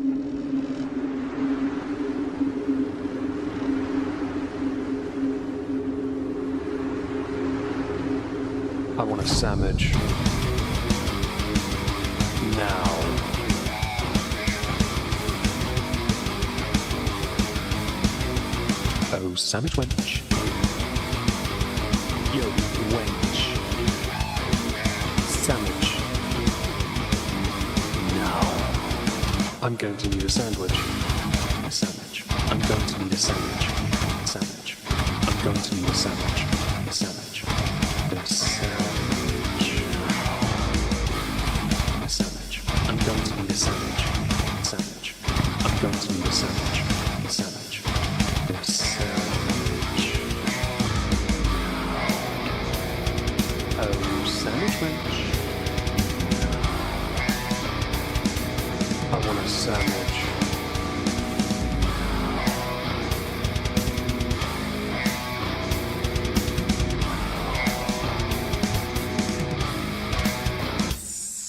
I want a sandwich. Now. Oh, sandwich wench. Yo, wench. Sandwich. Now. I'm going to need a sandwich. A sandwich. I'm going to need a sandwich. A sandwich. I'm going to need a sandwich. A sandwich. A sandwich. A sandwich. I'm going to need a sandwich. A sandwich. I'm going to need a sandwich. A sandwich. A sandwich. Oh, sandwich wench. I want a sandwich.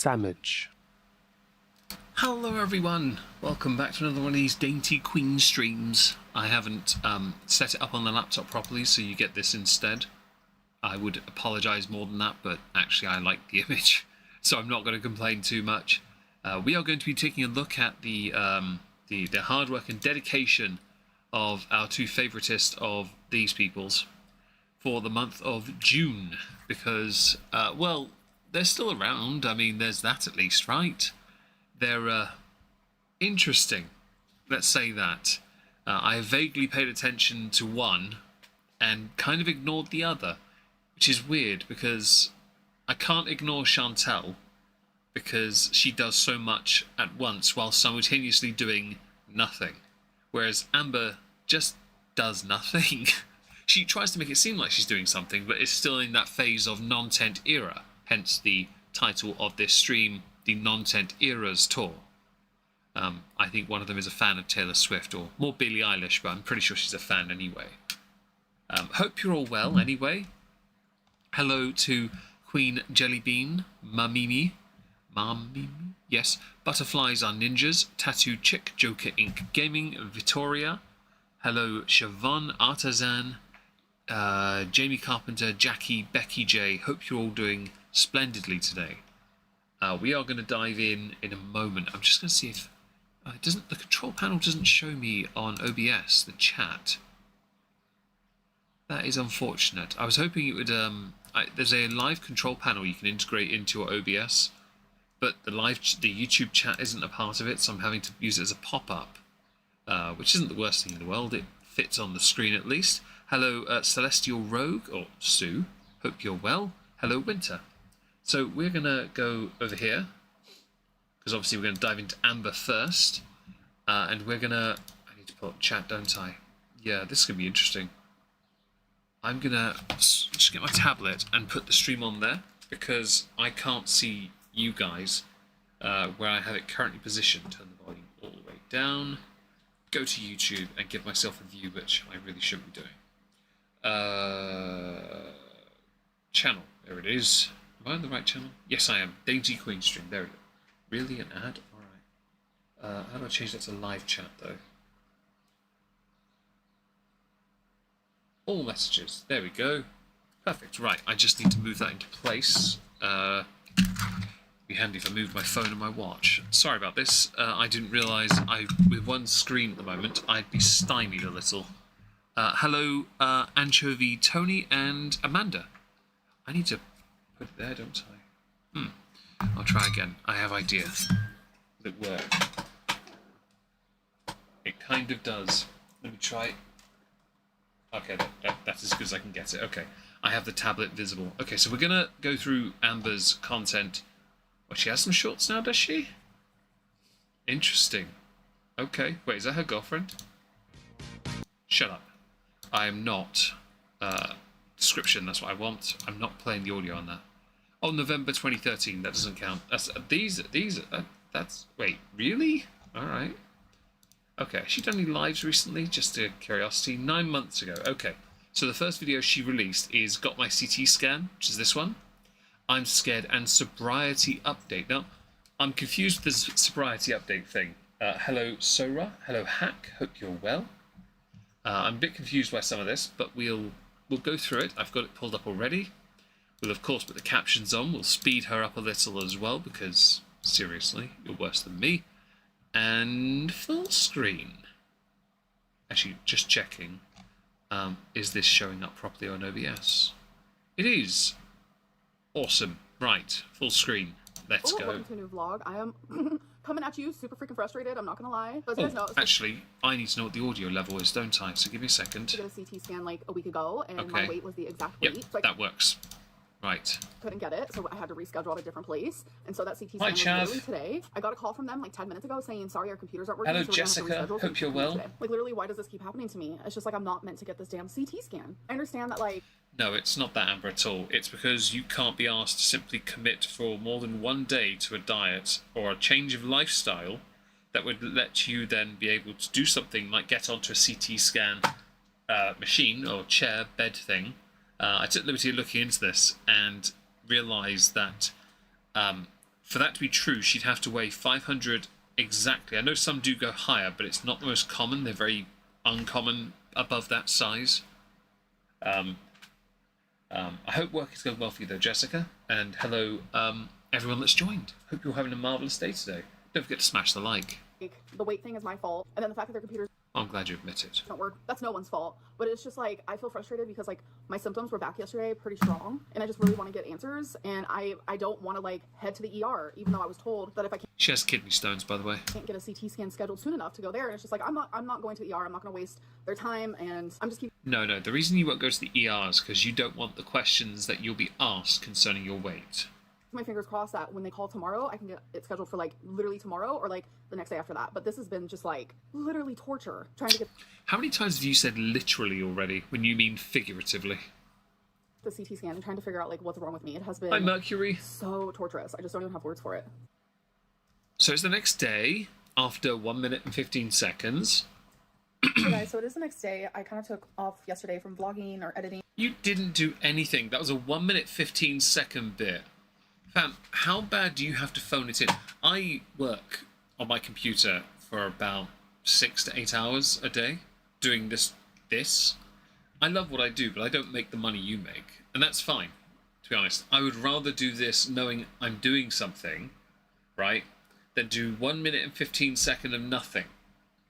Sandwich. Hello everyone, welcome back to another one of these Dainty Queen streams. I haven't set it up on the laptop properly, so you get this instead. I would apologise more than that, but actually I like the image, so I'm not going to complain too much. We are going to be taking a look at the hard work and dedication of our two favouritists of these peoples for the month of June, because, well, they're still around. I mean, there's that at least, right? They're interesting, let's say that. I have vaguely paid attention to one and kind of ignored the other, which is weird because I can't ignore Chantel because she does so much at once while simultaneously doing nothing, whereas Amber just does nothing. She tries to make it seem like she's doing something, but is still in that phase of Nontent era, hence the title of this stream, the Nontent Eras Tour. I think one of them is a fan of Taylor Swift, or more Billie Eilish, but I'm pretty sure she's a fan anyway. Hope you're all well anyway. Hello to Queen Jellybean, Mamimi, yes, Butterflies Are Ninjas, Tattoo Chick, Joker Inc. Gaming, Vittoria. Hello Siobhan, Artisan, Jamie Carpenter, Jackie, Becky J. Hope you're all doing splendidly today. We are going to dive in a moment. I'm just going to see if the control panel doesn't show me on OBS the chat. That is unfortunate. I was hoping it would. There's a live control panel you can integrate into your OBS, but the YouTube chat isn't a part of it, so I'm having to use it as a pop-up, which isn't the worst thing in the world. It fits on the screen at least. Hello, Celestial Rogue or Sue. Hope you're well. Hello, Winter. So we're going to go over here, because obviously we're going to dive into Amber first, and we're going to... I need to pull up chat, don't I? Yeah, this is going to be interesting. I'm going to just get my tablet and put the stream on there, because I can't see you guys where I have it currently positioned. Turn the volume all the way down, go to YouTube, and give myself a view, which I really shouldn't be doing. Channel, there it is. Am I on the right channel? Yes, I am. Dainty Queen stream. There we go. Really? An ad? Alright. How do I change that to live chat, though? All messages. There we go. Perfect. Right. I just need to move that into place. It'd be handy if I moved my phone and my watch. Sorry about this. I didn't realise with one screen at the moment, I'd be stymied a little. Hello, Anchovy Tony and Amanda. I need to put it there, don't I? I'll try again. I have idea. Will it work? It kind of does. Let me try. Okay, that's as good as I can get it. Okay, I have the tablet visible. Okay, so we're going to go through Amber's content. Well, she has some shorts now, does she? Interesting. Okay, wait, is that her girlfriend? Shut up. I am not... description, that's what I want. I'm not playing the audio on that. Oh, November 2013, that doesn't count. That's that's wait, really? Alright. Okay, has she done any lives recently? Just a curiosity. 9 months ago. Okay, so the first video she released is Got My CT Scan, which is this one. I'm Scared and Sobriety Update. Now, I'm confused with this sobriety update thing. Hello, Sora. Hello, Hack. Hope you're well. I'm a bit confused by some of this, but we'll go through it. I've got it pulled up already. We'll, of course, put the captions on. We'll speed her up a little as well, because, seriously, you're worse than me. And full screen. Actually, just checking. Is this showing up properly on OBS? It is. Awesome. Right, full screen. Let's go. Welcome to a new vlog. I am coming at you super freaking frustrated, I'm not gonna lie. So as you guys know, actually, I need to know what the audio level is, don't I? So give me a second. I did a CT scan like a week ago, and Okay. my weight was the exact weight. Yep, So that works. Right. couldn't get it, so I had to reschedule at a different place. And so that CT scan Hi, was Chav. literally today. I got a call from them like 10 minutes ago saying, sorry, our computers aren't working. Hello, so we're gonna have to Jessica. reschedule. Hope you're well. Today. Like literally, why does this keep happening to me? It's just like I'm not meant to get this damn CT scan. I understand that like No, it's not that, Amber, at all. It's because you can't be asked to simply commit for more than one day to a diet or a change of lifestyle that would let you then be able to do something like get onto a CT scan machine or chair, bed thing. I took the liberty of looking into this and realised that for that to be true, she'd have to weigh 500 exactly. I know some do go higher, but it's not the most common. They're very uncommon above that size. I hope work is going well for you, though, Jessica. And hello, everyone that's joined. Hope you're having a marvellous day today. Don't forget to smash the like. the weight thing is my fault, and then the fact that their computers I'm glad you admit it. don't work, that's no one's fault. But it's just like I feel frustrated because like my symptoms were back yesterday pretty strong, and I just really want to get answers, and I don't want to like head to the ER, even though I was told that if I She has kidney stones, by the way. can't get a CT scan scheduled soon enough to go there. And it's just like I'm not going to the ER. I'm not going to waste their time, and I'm just keep No, the reason you won't go to the ER is because you don't want the questions that you'll be asked concerning your weight. my fingers crossed that when they call tomorrow, I can get it scheduled for like literally tomorrow or like the next day after that. But this has been just like literally torture trying to get How many times have you said literally already when you mean figuratively? the CT scan and trying to figure out like what's wrong with me. It has Hi, been Mercury. so torturous. I just don't even have words for it. So it's the next day after 1 minute and 15 seconds. Hey guys, so it is the next day. I kind of took off yesterday from vlogging or editing. You didn't do anything. That was a 1 minute 15 second bit. Fam, how bad do you have to phone it in? I work on my computer for about 6 to 8 hours a day doing this. I love what I do, but I don't make the money you make. And that's fine, to be honest. I would rather do this knowing I'm doing something, right, than do 1 minute and 15 second of nothing.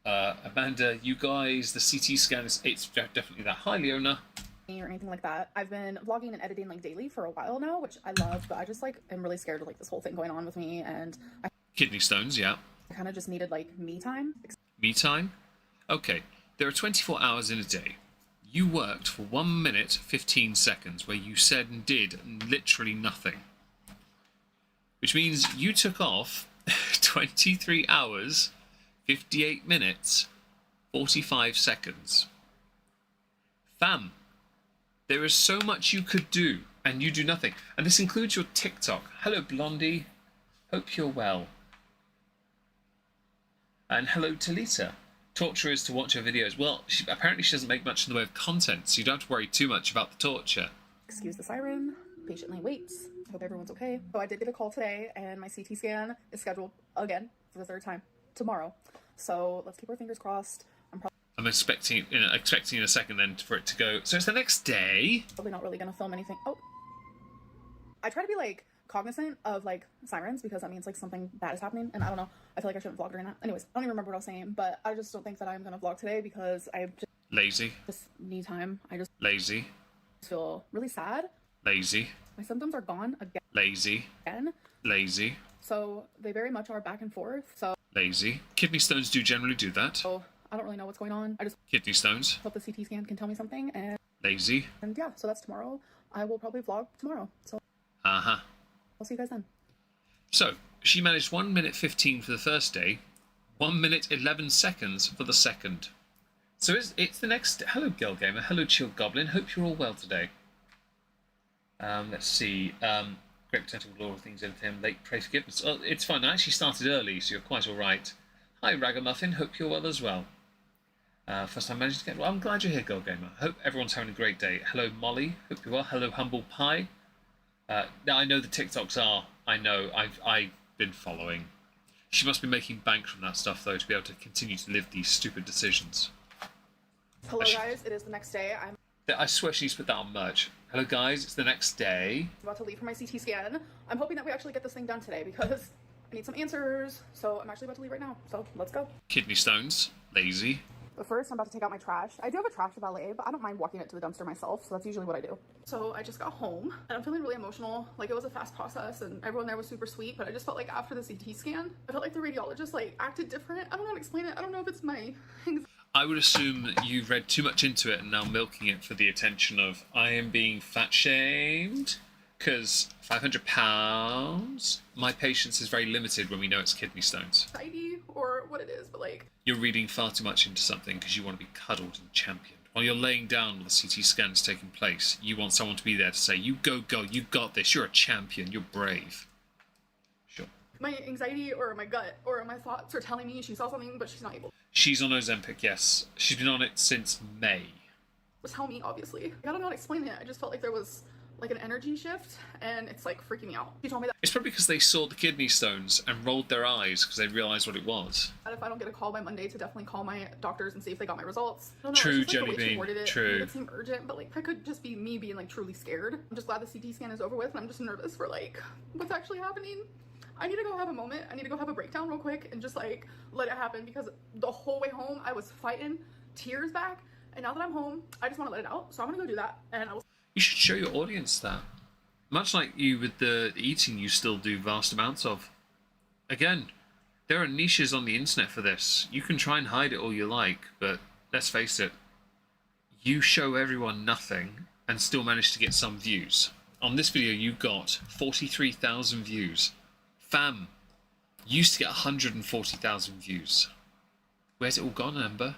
Amanda, you guys, the CT scan it's definitely that. Hi, Leona. Or anything like that. I've been vlogging and editing like daily for a while now, which I love, but I just like am really scared of like this whole thing going on with me, and I Kidney stones, yeah. kind of just needed like me time. Me time? Okay, there are 24 hours in a day. You worked for 1 minute 15 seconds where you said and did literally nothing. Which means you took off 23 hours, 58 minutes, 45 seconds. Fam, there is so much you could do, and you do nothing. And this includes your TikTok. Hello, Blondie. Hope you're well. And hello, Talita. Torture is to watch her videos. Well, apparently she doesn't make much in the way of content, so you don't have to worry too much about the torture. Excuse the siren. Patiently waits. Hope everyone's okay. So I did get a call today, and my CT scan is scheduled again for the third time tomorrow. So let's keep our fingers crossed. I'm expecting in a second then for it to go. So it's the next day. Probably not really gonna film anything. Oh, I try to be like cognizant of like sirens because that means like something bad is happening, and I don't know. I feel like I shouldn't vlog during that. Anyways, I don't even remember what I was saying, but I just don't think that I'm gonna vlog today because I Lazy. just need time. I just Lazy. feel really sad. Lazy. My symptoms are gone Lazy. again, Lazy. so they very much are back and forth. So Lazy. Kidney stones do generally do that. I don't really know what's going on. I just Kidney stones. hope the CT scan can tell me something, and Lazy. yeah, so that's tomorrow. I will probably vlog tomorrow. So Uh-huh. I'll see you guys then. So, she managed 1 minute 15 for the first day, 1 minute 11 seconds for the second. So it's the next... Hello, Girl Gamer. Hello, Chill Goblin. Hope you're all well today. Let's see. Great potential glory things in him. Late pray forgiveness. Oh, it's fine. I actually started early, so you're quite all right. Hi, Ragamuffin. Hope you're well as well. First time managed to get... Well, I'm glad you're here, Girl Gamer. Hope everyone's having a great day. Hello, Molly. Hope you're well. Hello, Humble Pie. Now, I know the TikToks are. I know. I've been following. She must be making bank from that stuff, though, to be able to continue to live these stupid decisions. Hello guys, it is the next day. I'm I swear she needs to put that on merch. Hello guys, it's the next day. about to leave for my CT scan. I'm hoping that we actually get this thing done today because I need some answers. So I'm actually about to leave right now. So let's go. Kidney stones. Lazy. But first, I'm about to take out my trash. I do have a trash valet, but I don't mind walking it to the dumpster myself, so that's usually what I do. So I just got home, and I'm feeling really emotional. Like, it was a fast process, and everyone there was super sweet, but I just felt like after the CT scan, I felt like the radiologist, like, acted different. I don't know how to explain it. I don't know if it's my anxiety. I would assume that you've read too much into it and now milking it for the attention of, I am being fat-shamed, because £500, my patience is very limited when we know it's kidney stones. Or what it is, but like... You're reading far too much into something because you want to be cuddled and championed. While you're laying down while the CT scan is taking place, you want someone to be there to say, you go, you got this, you're a champion, you're brave. Sure. My anxiety or my gut or my thoughts are telling me she saw something, but she's not able She's on Ozempic, yes. She's been on it since May. to tell me, obviously. I don't know how to explain it. I just felt like there was like an energy shift, and it's like freaking me out. She told me that It's probably because they saw the kidney stones and rolled their eyes because they realised what it was. if I don't get a call by Monday, to definitely call my doctors and see if they got my results. I don't know, True, it's just, like, the way Jelly she Bean, worded it true. made it seem urgent, but like that could just be me being like truly scared. I'm just glad the CT scan is over with, and I'm just nervous for like what's actually happening. I need to go have a moment. I need to go have a breakdown real quick and just like let it happen, because the whole way home I was fighting tears back, and now that I'm home, I just want to let it out. So I'm gonna go do that, and I will. You should show your audience that. Much like you with the eating you still do vast amounts of. Again, there are niches on the internet for this. You can try and hide it all you like, but let's face it, you show everyone nothing and still manage to get some views. On this video you got 43,000 views. Fam, you used to get 140,000 views. Where's it all gone, Amber?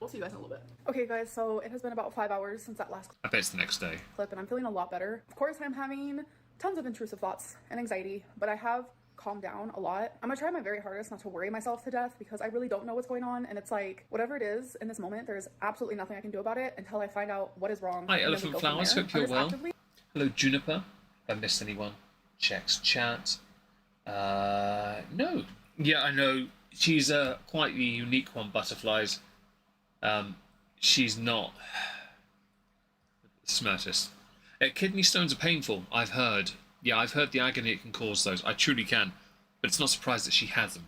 We'll see you guys in a little bit. Okay guys, so it has been about 5 hours since that last I bet it's the next day. clip, and I'm feeling a lot better. Of course, I'm having tons of intrusive thoughts and anxiety, but I have calmed down a lot. I'm gonna try my very hardest not to worry myself to death, because I really don't know what's going on, and it's like, whatever it is in this moment, there's absolutely nothing I can do about it until I find out what is wrong. Hi, and then we Elephant go from Flowers, there. hope you're I'm just well. actively- Hello, Juniper. Have I missed anyone? Checks chat. No. Yeah, I know. She's quite the unique one, Butterflies. She's not the smartest. Kidney stones are painful, I've heard. Yeah, I've heard the agony it can cause those. I truly can. But it's not surprised that she has them.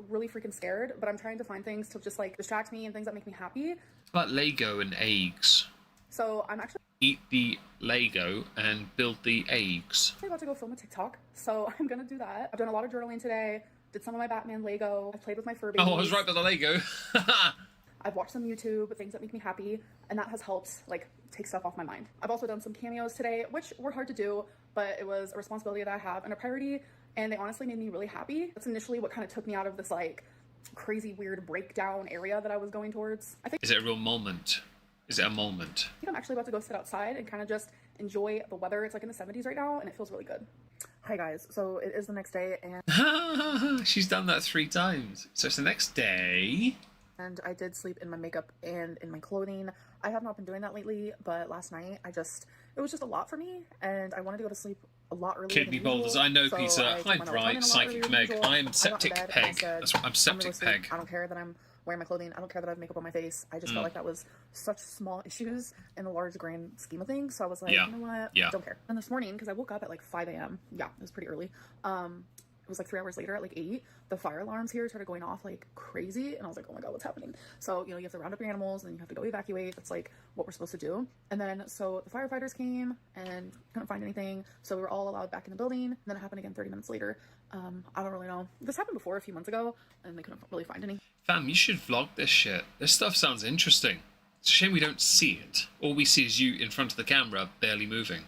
really freaking scared, but I'm trying to find things to just like distract me and things that make me happy. What about Lego and eggs? So I'm actually Eat the Lego and build the eggs. about to go film a TikTok, so I'm gonna do that. I've done a lot of journaling today, did some of my Batman Lego, I played with my fur babies. Oh, I was right about the Lego. I've watched some YouTube, things that make me happy, and that has helped like take stuff off my mind. I've also done some cameos today, which were hard to do, but it was a responsibility that I have and a priority, and they honestly made me really happy. That's initially what kind of took me out of this like crazy weird breakdown area that I was going towards. I think Is it a real moment? Is it a moment? I'm actually about to go sit outside and kind of just enjoy the weather. It's like in the 70s right now, and it feels really good. Hi guys, so it is the next day, and She's done that 3 times. So it's the next day. I did sleep in my makeup and in my clothing. I have not been doing that lately, but last night it was just a lot for me, and I wanted to go to sleep a lot earlier. Kidney than boulders. usual, I know, so Peter. I took Hi, my melatonin a Bright. lot Psychic earlier than Meg. usual. I am got in Septic bed and I Peg. said, That's what I'm I'm gonna go Septic sleep. Peg. I don't care that I'm wearing my clothing. I don't care that I have makeup on my face. I just felt like that was such small issues in the large grand scheme of things. So I was like, Yeah. you know what? Yeah. Don't care. And this morning, because I woke up at like 5 a.m. Yeah, it was pretty early. It was like 3 hours later at like 8, the fire alarms here started going off like crazy, and I was like, oh my god, what's happening? So, you have to round up your animals, and then you have to go evacuate. That's like what we're supposed to do. And then so the firefighters came and couldn't find anything, so we were all allowed back in the building. And then it happened again 30 minutes later. I don't really know. This happened before a few months ago, and they couldn't really find any. Fam, you should vlog this shit. This stuff sounds interesting. It's a shame we don't see it. All we see is you in front of the camera, barely moving.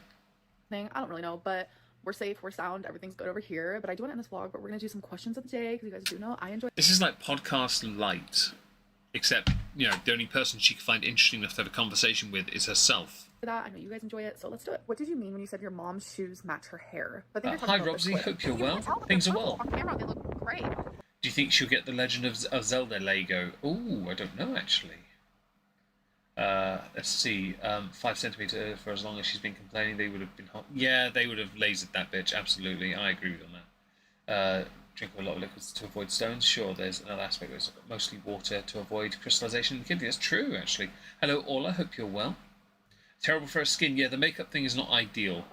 I don't really know, but we're safe, we're sound, everything's good over here. But I do want to end this vlog, but we're gonna do some questions of the day, because you guys do know I enjoy This is like podcast light. Except, the only person she can find interesting enough to have a conversation with is herself. that. I know you guys enjoy it, so let's do it. What did you mean when you said your mom's shoes match her hair? But then you're Hi, talking about this Robsy. clip. Hope you're You well. can tell that Things they're are well. purple. On camera, they look great. Do you think she'll get the Legend of Zelda Lego? Ooh, I don't know, actually. Let's see. 5 centimeter for as long as she's been complaining, they would have been hot. Yeah, they would have lasered that bitch. Absolutely, I agree with you on that. drink a lot of liquids to avoid stones. Sure, there's another aspect where it's mostly water to avoid crystallization in the kidney. That's true, actually. Hello, Ola. Hope you're well. Terrible for her skin. Yeah, the makeup thing is not ideal.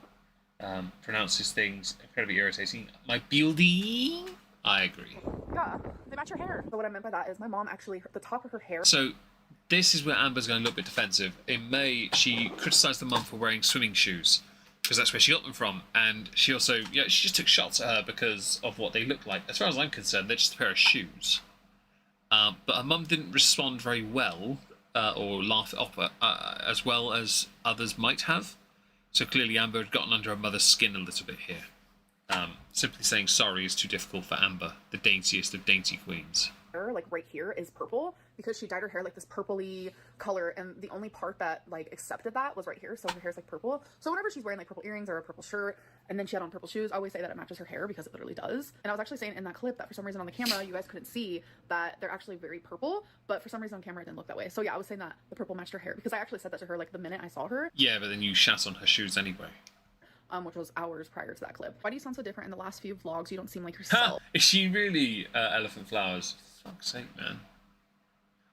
Pronounces things incredibly irritating. My building. I agree. Yeah, they match your hair. But what I meant by that is my mom actually, the top of her hair. So, this is where Amber's going a little bit defensive. In May, she criticised the mum for wearing swimming shoes, because that's where she got them from. And she also, she just took shots at her because of what they look like. As far as I'm concerned, they're just a pair of shoes. But her mum didn't respond very well, or laugh it off as well as others might have. So clearly Amber had gotten under her mother's skin a little bit here. Simply saying sorry is too difficult for Amber, the daintiest of dainty queens. Like right here is purple because she dyed her hair like this purpley color, and the only part that like accepted that was right here, so her hair's like purple. So whenever she's wearing like purple earrings or a purple shirt and then she had on purple shoes, I always say that it matches her hair because it literally does. And I was actually saying in that clip that for some reason on the camera you guys couldn't see that they're actually very purple, but for some reason on camera it didn't look that way. So yeah, I was saying that the purple matched her hair because I actually said that to her like the minute I saw her. Yeah, but then you shat on her shoes anyway. Which was hours prior to that clip. Why do you sound so different in the last few vlogs? You don't seem like yourself. Is she really Elephant Flowers? Fuck's sake, man.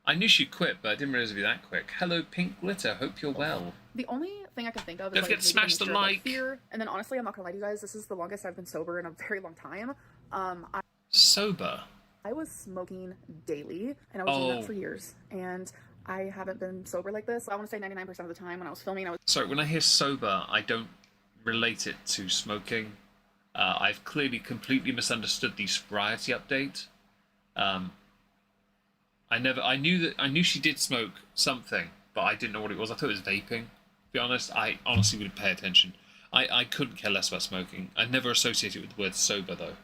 I knew she'd quit, but I didn't realize it'd be that quick. Hello, Pink Glitter. Hope you're well. The only thing I can think of is don't like forget to smash the like. Fear. And then honestly, I'm not gonna lie to you guys. This is the longest I've been sober in a very long time. Sober? I was smoking daily, and I was doing that for years. And I haven't been sober like this. I want to say 99% of the time when I was filming, I was. Sorry, when I hear sober, I don't relate it to smoking. I've clearly completely misunderstood the sobriety update. I knew she did smoke something, but I didn't know what it was. I thought it was vaping. To be honest, I honestly wouldn't pay attention. I couldn't care less about smoking. I never associated it with the word sober though.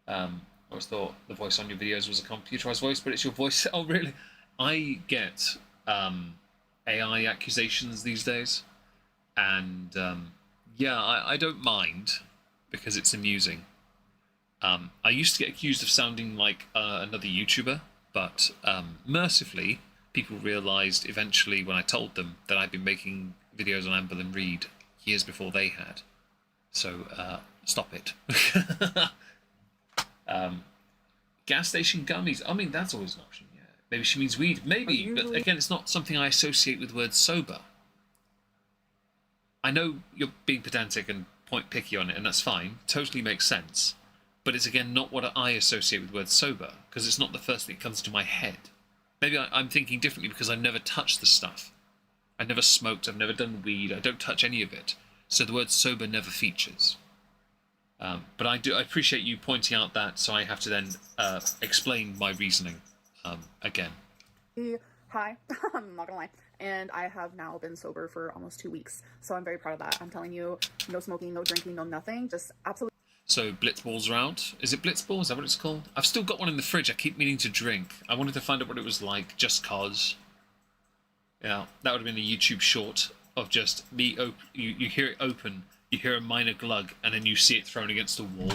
I always thought the voice on your videos was a computerized voice, but it's your voice. Oh really? I get AI accusations these days, and I don't mind because it's amusing. I used to get accused of sounding like another YouTuber, but mercifully, people realised eventually when I told them that I'd been making videos on Amberlyn Reid years before they had. So, stop it. Gas station gummies. I mean, that's always an option, yeah. Maybe she means weed. Maybe, but again, it's not something I associate with the word sober. I know you're being pedantic and point picky on it, and that's fine. Totally makes sense. But it's, again, not what I associate with the word sober, because it's not the first thing that comes to my head. Maybe I'm thinking differently because I've never touched the stuff. I've never smoked, I've never done weed, I don't touch any of it. So the word sober never features. But I appreciate you pointing out that, so I have to then explain my reasoning again. Hi, I'm not gonna lie. And I have now been sober for almost 2 weeks. So I'm very proud of that. I'm telling you, no smoking, no drinking, no nothing. Just absolutely. So Blitzballs are out. Is it Blitzball? Is that what it's called? I've still got one in the fridge. I keep meaning to drink. I wanted to find out what it was like, just cause. Yeah, that would have been a YouTube short of just me. You hear it open, you hear a minor glug, and then you see it thrown against a wall.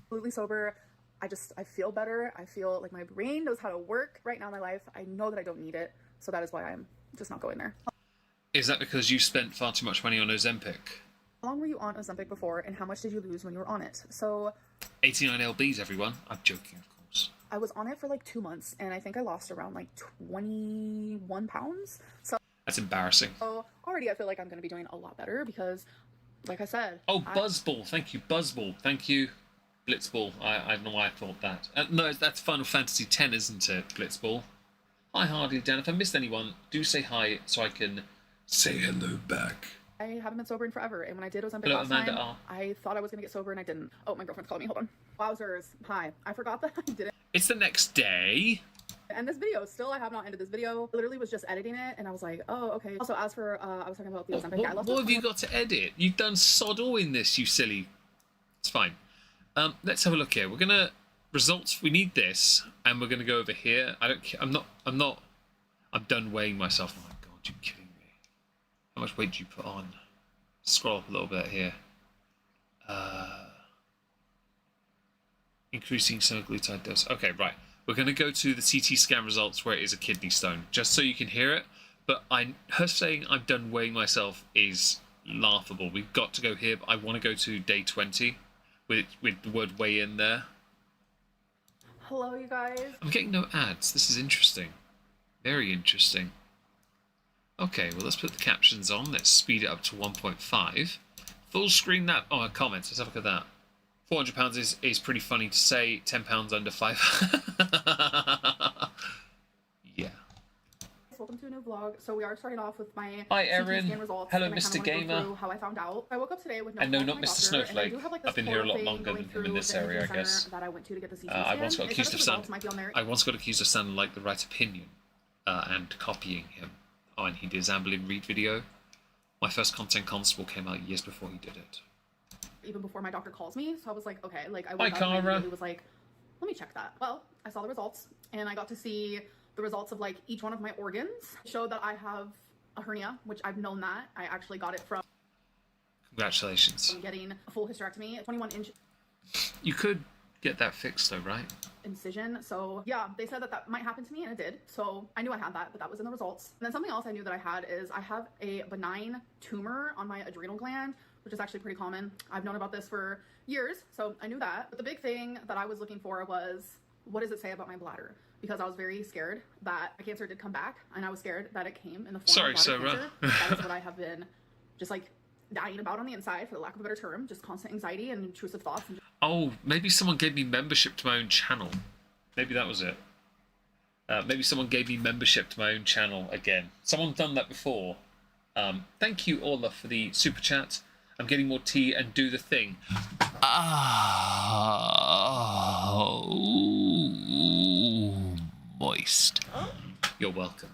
Absolutely sober. I feel better. I feel like my brain knows how to work right now in my life. I know that I don't need it. So that is why I'm just not going there. Is that because you spent far too much money on Ozempic? How long were you on Ozempic before, and how much did you lose when you were on it? So 89 lbs, everyone. I'm joking, of course. I was on it for like 2 months, and I think I lost around like 21 pounds. So that's embarrassing. So already I feel like I'm going to be doing a lot better because, like I said... Oh, Buzzball. Thank you, Buzzball. Thank you, Blitzball. I don't know why I thought that. No, that's Final Fantasy X, isn't it, Blitzball? Hi, Hardy Dan. If I missed anyone, do say hi so I can say hello back. I haven't been sober in forever, and when I did Ozempic Hello, last Amanda time, R. I thought I was going to get sober, and I didn't. Oh, my girlfriend's calling me. Hold on. Wowzers. Hi. I forgot that I didn't. It's the next day. And this video, still I have not ended this video. I literally was just editing it, and I was like, oh, okay. Also, as for, I was talking about the Ozempic. What have you got to edit? You've done sod all in this, you silly... It's fine. Let's have a look here. We're going to... Results, we need this, and we're going to go over here. I'm done weighing myself. Oh my god, you're kidding me. How much weight do you put on? Scroll up a little bit here. Increasing semaglutide dose. Okay, right. We're going to go to the CT scan results where it is a kidney stone, just so you can hear it. But her saying I'm done weighing myself is laughable. We've got to go here. But I want to go to day 20 with the word weigh in there. Hello, you guys. I'm getting no ads. This is interesting. Very interesting. Okay, well, let's put the captions on. Let's speed it up to 1.5. Full screen that. Oh, comments. Let's have a look at that. £400 is pretty funny to say. £10 under 5. Yeah. Welcome to a new vlog. So we are starting off with my Hi, CT Erin. scan results. Hello, and I Mr. kinda wanna go Gamer. through how I found out. I woke up today with no And no, call not from my Mr. doctor, Snowflake. and I do have, like, this I've been here a lot horrible longer thing than going him in this through the area, I center guess. that I went to get the CT I scan. once got They accused said of the sound. results might be on there. I once got accused of sounding like the right opinion, and copying him. Oh, and he did his Amberlynn Reid video. My first content constable came out years before he did it. Even before my doctor calls me, so I was like, okay, like I Hi, went up and I Cara. immediately was like, let me check that. Well, I saw the results, and I got to see the results of like each one of my organs. It showed that I have a hernia, which I've known that. I actually got it from Congratulations. getting a full hysterectomy, a 21-inch You could get that fixed though, right? incision. So yeah, they said that that might happen to me, and it did. So I knew I had that, but that was in the results. And then something else I knew that I had is I have a benign tumor on my adrenal gland, which is actually pretty common. I've known about this for years, so I knew that. But the big thing that I was looking for was, what does it say about my bladder? Because I was very scared that my cancer did come back, and I was scared that it came in the form of bladder cancer. That is what I have been just like dying about on the inside, for the lack of a better term, just constant anxiety and intrusive thoughts. And Oh, maybe someone gave me membership to my own channel. Maybe that was it. Maybe someone gave me membership to my own channel again. Someone's done that before. Thank you, Orla, for the super chat. I'm getting more tea and do the thing. Oh, moist. You're welcome.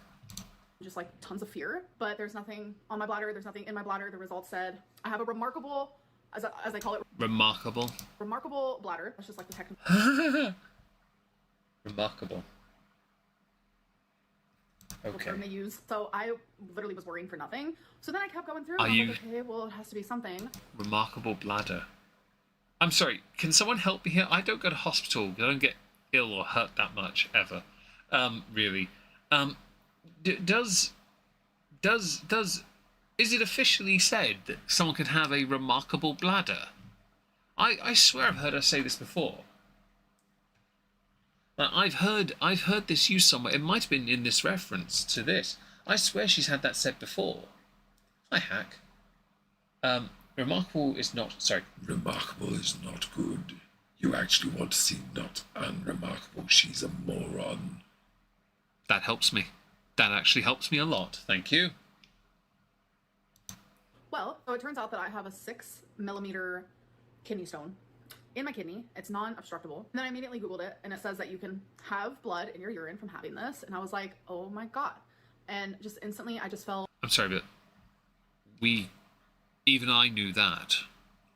just like tons of fear, but there's nothing on my bladder. There's nothing in my bladder. The results said I have a remarkable, as I call it, Remarkable. remarkable bladder. That's just like the technical Remarkable. Okay. term they use. So I literally was worrying for nothing. So then I kept going through. Are And I you- was like, okay, well, it has to be something. Remarkable bladder. I'm sorry, can someone help me here? I don't go to hospital. I don't get ill or hurt that much, ever. Really. Is it officially said that someone can have a remarkable bladder? I swear I've heard her say this before. Like, I've heard this used somewhere. It might have been in this reference to this. I swear she's had that said before. Hi, Hack. Remarkable is not... Sorry. Remarkable is not good. You actually want to see not unremarkable. She's a moron. That helps me. That actually helps me a lot. Thank you. Well, so it turns out that I have a 6mm kidney stone in my kidney. It's non-obstructable. And then I immediately Googled it, and it says that you can have blood in your urine from having this. And I was like, oh my God. And just instantly, I just felt... I'm sorry, but even I knew that.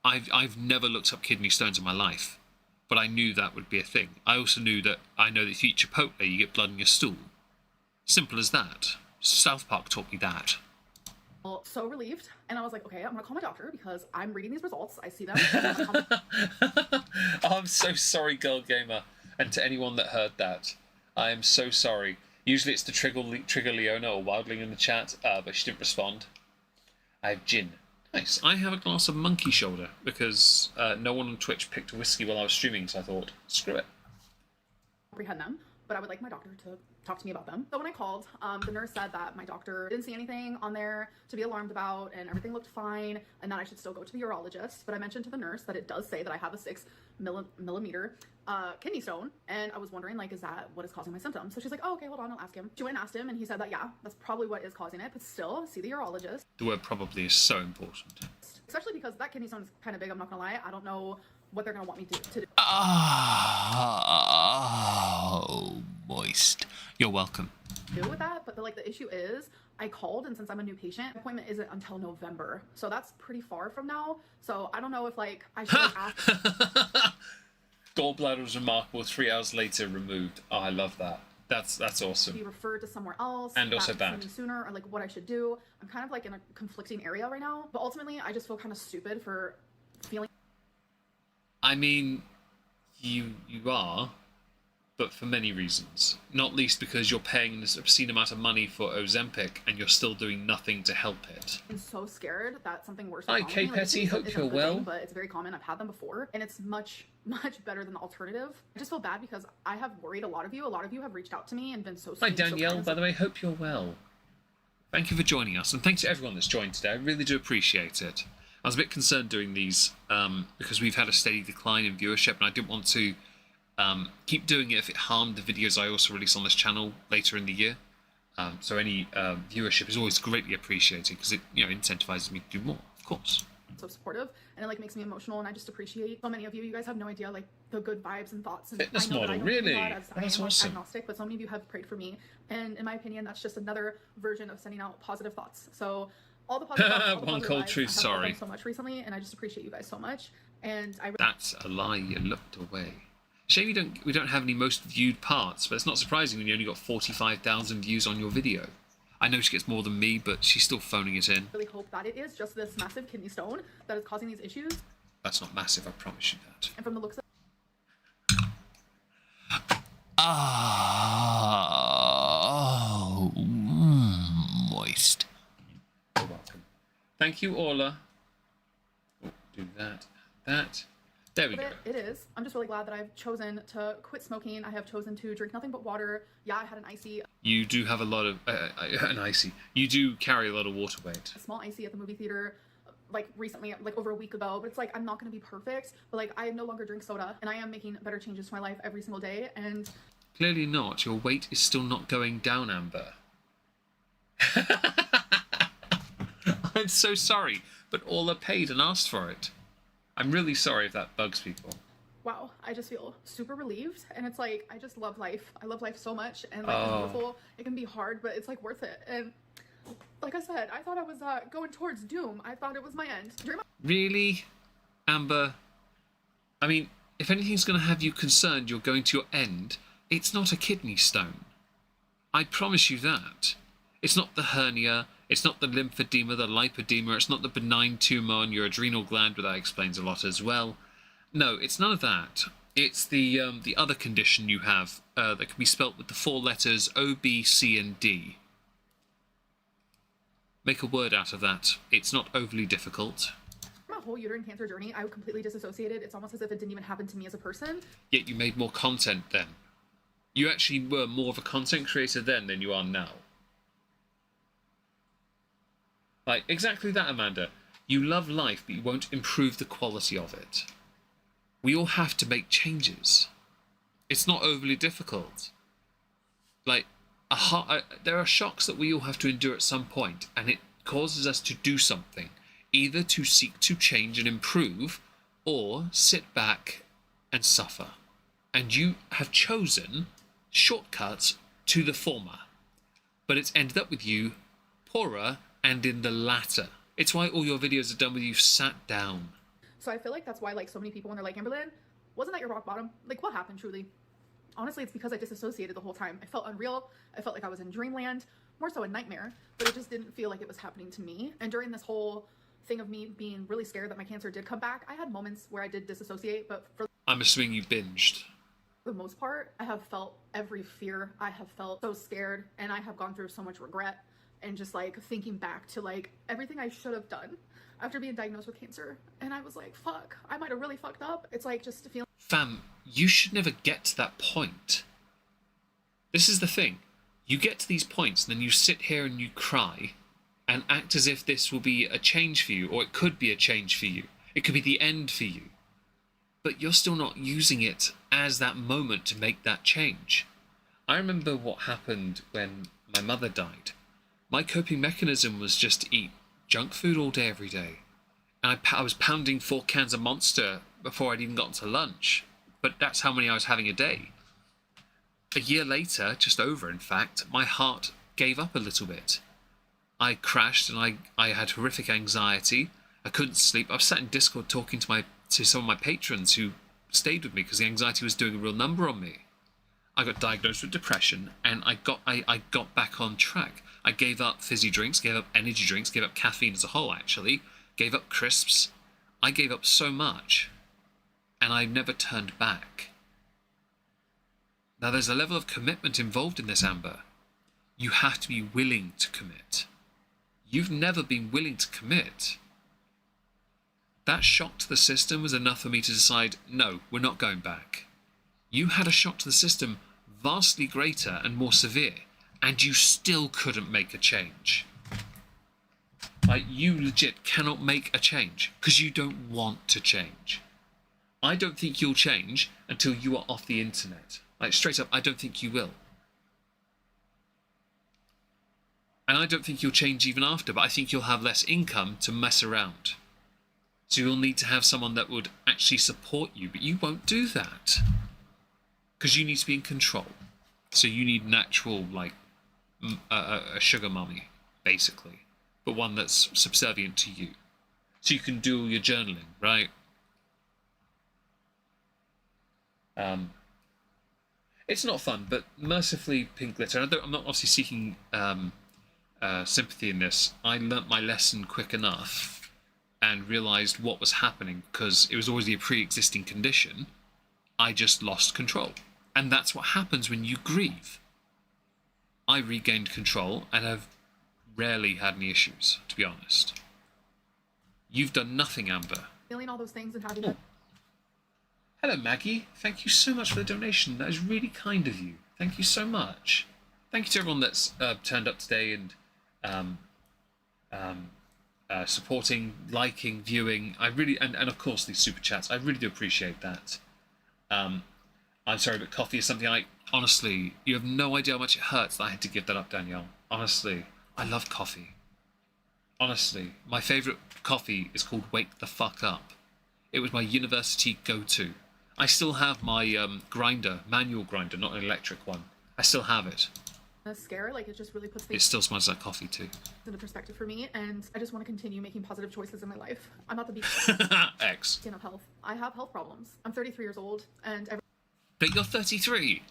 I've never looked up kidney stones in my life, but I knew that would be a thing. I also knew that if you eat Chipotle, you get blood in your stool. Simple as that. South Park taught me that. so relieved, and I was like, okay, I'm gonna call my doctor because I'm reading these results. I see them. Oh, I'm so sorry, Girl Gamer, and to anyone that heard that, I am so sorry. Usually it's the Trigger Leona or Wildling in the chat, but she didn't respond. I have gin. Nice. I have a glass of monkey shoulder because no one on Twitch picked whiskey while I was streaming, so I thought, screw it. comprehend them, but I would like my doctor to talk to me about them. So when I called, the nurse said that my doctor didn't see anything on there to be alarmed about, and everything looked fine, and that I should still go to the urologist. But I mentioned to the nurse that it does say that I have a 6mm kidney stone, and I was wondering, like, is that what is causing my symptoms? So she's like, oh, okay, hold on, I'll ask him. She went and asked him, and he said that, yeah, that's probably what is causing it, but still, see the urologist. The word probably is so important. Especially because that kidney stone is kind of big, I'm not gonna lie. I don't know what they're gonna want me to do. Oh, moist. You're welcome. With that, but the issue is I called, and since I'm a new patient, appointment isn't until November, so that's pretty far from now. So I don't know if I should ask. Gallbladder was remarkable. 3 hours later, removed. Oh, I love that. That's awesome. Be referred to somewhere else, And also that bad. sooner, or what I should do. I'm kind of in a conflicting area right now, but ultimately I just feel kind of stupid for feeling. I mean, you are, but for many reasons. Not least because you're paying this obscene amount of money for Ozempic and you're still doing nothing to help it. I'm so scared that something worse is Hi, wrong with Kay me. Like, Petty, this hope isn't you're a good well. thing, but it's very common. I've had them before, and it's much better than the alternative. I just feel bad because I have worried a lot of you. A lot of you have reached out to me and been so sweet. Hi, Danielle, by the way, hope you're well. Thank you for joining us, and thanks to everyone that's joined today. I really do appreciate it. I was a bit concerned doing these because we've had a steady decline in viewership, and I didn't want to keep doing it if it harmed the videos I also release on this channel later in the year. So any viewership is always greatly appreciated because it, you know, incentivizes me to do more, of course. So supportive, and it like makes me emotional, and I just appreciate so many of you. You guys have no idea like the good vibes and thoughts. And Fitness I know model, that I don't really? believe that, as That's I am awesome. agnostic, but so many of you have prayed for me, and in my opinion, that's just another version of sending out positive thoughts. So all the positive thoughts, all the One positive cold vibes, truth, I have felt sorry. them so much recently, and I just appreciate you guys so much. And I That's a lie. You looked away. Shame we don't have any most viewed parts, but it's not surprising when you only got 45,000 views on your video. I know she gets more than me, but she's still phoning it in. really hope that it is just this massive kidney stone that is causing these issues. That's not massive, I promise you that. And from the looks of Oh, moist. You're welcome. Thank you, Orla. Oh, do that. That. There we go. it is. I'm just really glad that I've chosen to quit smoking. I have chosen to drink nothing but water. Yeah, I had an icy, You do have a lot of an icy. You do carry a lot of water weight. a small icy at the movie theater, like recently, like over a week ago. But it's like I'm not gonna be perfect. But like I no longer drink soda, and I am making better changes to my life every single day. And Clearly not. Your weight is still not going down, Amber. I'm so sorry, but Orla paid and asked for it. I'm really sorry if that bugs people. wow, I just feel super relieved. And it's like I just love life. I love life so much, and life is beautiful. It can be hard, but it's like worth it. And like I said, I thought I was going towards doom. I thought it was my end. During my Really, Amber? I mean, if anything's going to have you concerned you're going to your end, it's not a kidney stone. I promise you that. It's not the hernia, it's not the lymphedema, the lipedema, it's not the benign tumour on your adrenal gland, but that explains a lot as well. No, it's none of that. It's the other condition you have that can be spelt with the 4 letters O, B, C, and D. Make a word out of that. It's not overly difficult. whole uterine cancer journey, I completely disassociated. It's almost as if it didn't even happen to me as a person. Yet you made more content then. You actually were more of a content creator then than you are now. Like, exactly that, Amanda. You love life, but you won't improve the quality of it. We all have to make changes. It's not overly difficult. Like, there are shocks that we all have to endure at some point, and it causes us to do something, either to seek to change and improve, or sit back and suffer. And you have chosen shortcuts to the former, but it's ended up with you poorer and in the latter. It's why all your videos are done with you sat down. So I feel like that's why, like, so many people when they're like, Amberlynn, wasn't that your rock bottom? Like, what happened truly? Honestly, it's because I disassociated the whole time. I felt unreal. I felt like I was in dreamland, more so a nightmare, but it just didn't feel like it was happening to me. And during this whole thing of me being really scared that my cancer did come back, I had moments where I did disassociate, but for I'm assuming you binged. the most part, I have felt every fear. I have felt so scared, and I have gone through so much regret and just like thinking back to like everything I should have done after being diagnosed with cancer. And I was like, fuck, I might have really fucked up. It's like just to feel. Fam, you should never get to that point. This is the thing. You get to these points and then you sit here and you cry and act as if this will be a change for you, or it could be a change for you. It could be the end for you. But you're still not using it as that moment to make that change. I remember what happened when my mother died. My coping mechanism was just to eat junk food all day, every day. And I was pounding 4 cans of Monster before I'd even gotten to lunch. But that's how many I was having a day. A year later, just over in fact, my heart gave up a little bit. I crashed and I had horrific anxiety. I couldn't sleep. I was sat in Discord talking to some of my patrons who stayed with me because the anxiety was doing a real number on me. I got diagnosed with depression and I got back on track. I gave up fizzy drinks, gave up energy drinks, gave up caffeine as a whole actually, gave up crisps. I gave up so much and I never turned back. Now, there's a level of commitment involved in this, Amber. You have to be willing to commit. You've never been willing to commit. That shock to the system was enough for me to decide, no, we're not going back. You had a shock to the system vastly greater and more severe, and you still couldn't make a change. Like, you legit cannot make a change because you don't want to change. I don't think you'll change until you are off the internet. Like, straight up, I don't think you will. And I don't think you'll change even after, but I think you'll have less income to mess around. So you'll need to have someone that would actually support you, but you won't do that. Because you need to be in control. So you need an actual, like, a sugar mummy, basically. But one that's subservient to you. So you can do all your journaling, right? It's not fun, but mercifully, Pink Glitter, I'm not obviously seeking sympathy in this. I learnt my lesson quick enough and realised what was happening because it was already a pre-existing condition. I just lost control. And that's what happens when you grieve. I regained control and have rarely had any issues, to be honest. You've done nothing, Amber. Feeling all those things and having Hello, Maggie. Thank you so much for the donation. That is really kind of you. Thank you so much. Thank you to everyone that's turned up today and supporting, liking, viewing. I really, and of course these super chats. I really do appreciate that. I'm sorry, but coffee is something honestly, you have no idea how much it hurts that I had to give that up, Danielle. Honestly, I love coffee. Honestly, my favourite coffee is called Wake the Fuck Up. It was my university go-to. I still have my grinder, manual grinder, not an electric one. I still have it. scare, like it just really puts It things still smells like coffee too. into perspective for me, and I just want to continue making positive choices in my life. I'm not the beast X. of health. I have health problems. I'm 33 years old, and But you're 33.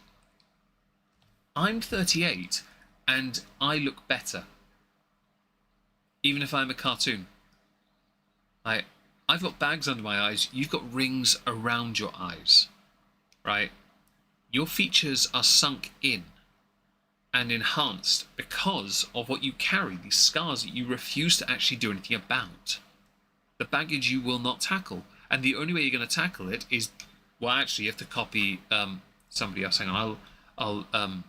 I'm 38, and I look better. Even if I'm a cartoon. I've got bags under my eyes. You've got rings around your eyes. Right? Your features are sunk in and enhanced because of what you carry, these scars that you refuse to actually do anything about. The baggage you will not tackle. And the only way you're going to tackle it is, well, actually, you have to copy somebody else. Hang on, I'll tell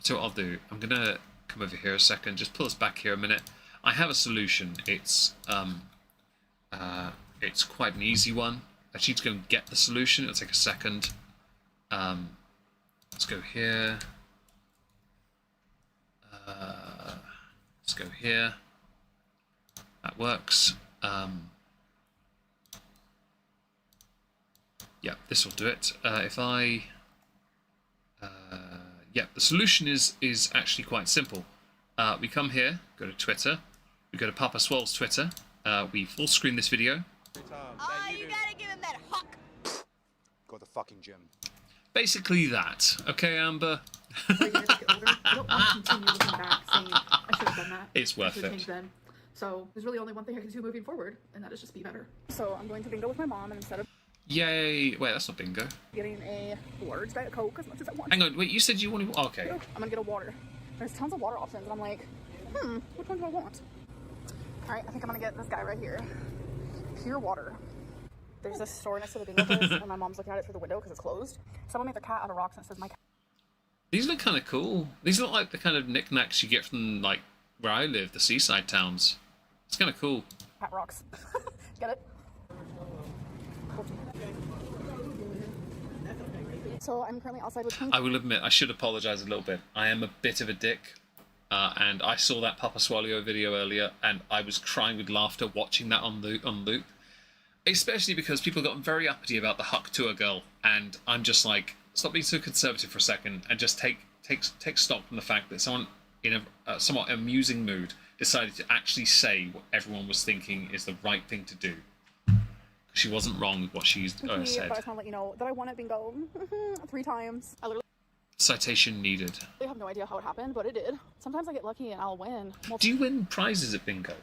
you what I'll do. I'm going to come over here a second. Just pull us back here a minute. I have a solution. It's quite an easy one. I just need to go and get the solution. It'll take a second. Let's go here. Let's go here. That works. Yeah, this will do it. Yeah, the solution is actually quite simple. We come here, go to Twitter, we go to Papa Swell's Twitter, we full screen this video. Oh, you gotta give him that huck. Go to the fucking gym. Basically that. Okay, Amber? I don't want to continue looking back saying I should have done that. It's worth I should have it. changed then. So there's really only one thing I can do moving forward, and that is just be better. So I'm going to bingo with my mom, and instead of Yay. Wait, that's not bingo. getting a large Diet Coke as much as I want, Hang on, wait, you said you wanted... Okay. I'm gonna get a water. There's tons of water options, and I'm like, which one do I want? Alright, I think I'm gonna get this guy right here. Pure water. There's this store next to the bingo place, and my mom's looking at it through the window because it's closed. Someone made their cat out of rocks, and it says my cat. These look kind of cool. These look like the kind of knickknacks you get from, like, where I live, the seaside towns. It's kind of cool. Cat rocks. Get it? So I'm currently outside with Pink. I will admit, I should apologise a little bit. I am a bit of a dick. And I saw that Papa Swallow video earlier, and I was crying with laughter watching that on loop. Especially because people got very uppity about the Huck Tour girl, and I'm just like, stop being so conservative for a second, and just take stock from the fact that someone in a somewhat amusing mood decided to actually say what everyone was thinking is the right thing to do. She wasn't wrong with what she said. But I just want to let you know that I won at bingo 3 times. I literally Citation needed. have no idea how it happened, but it did. Sometimes I get lucky and I'll win. Do you win prizes at bingo?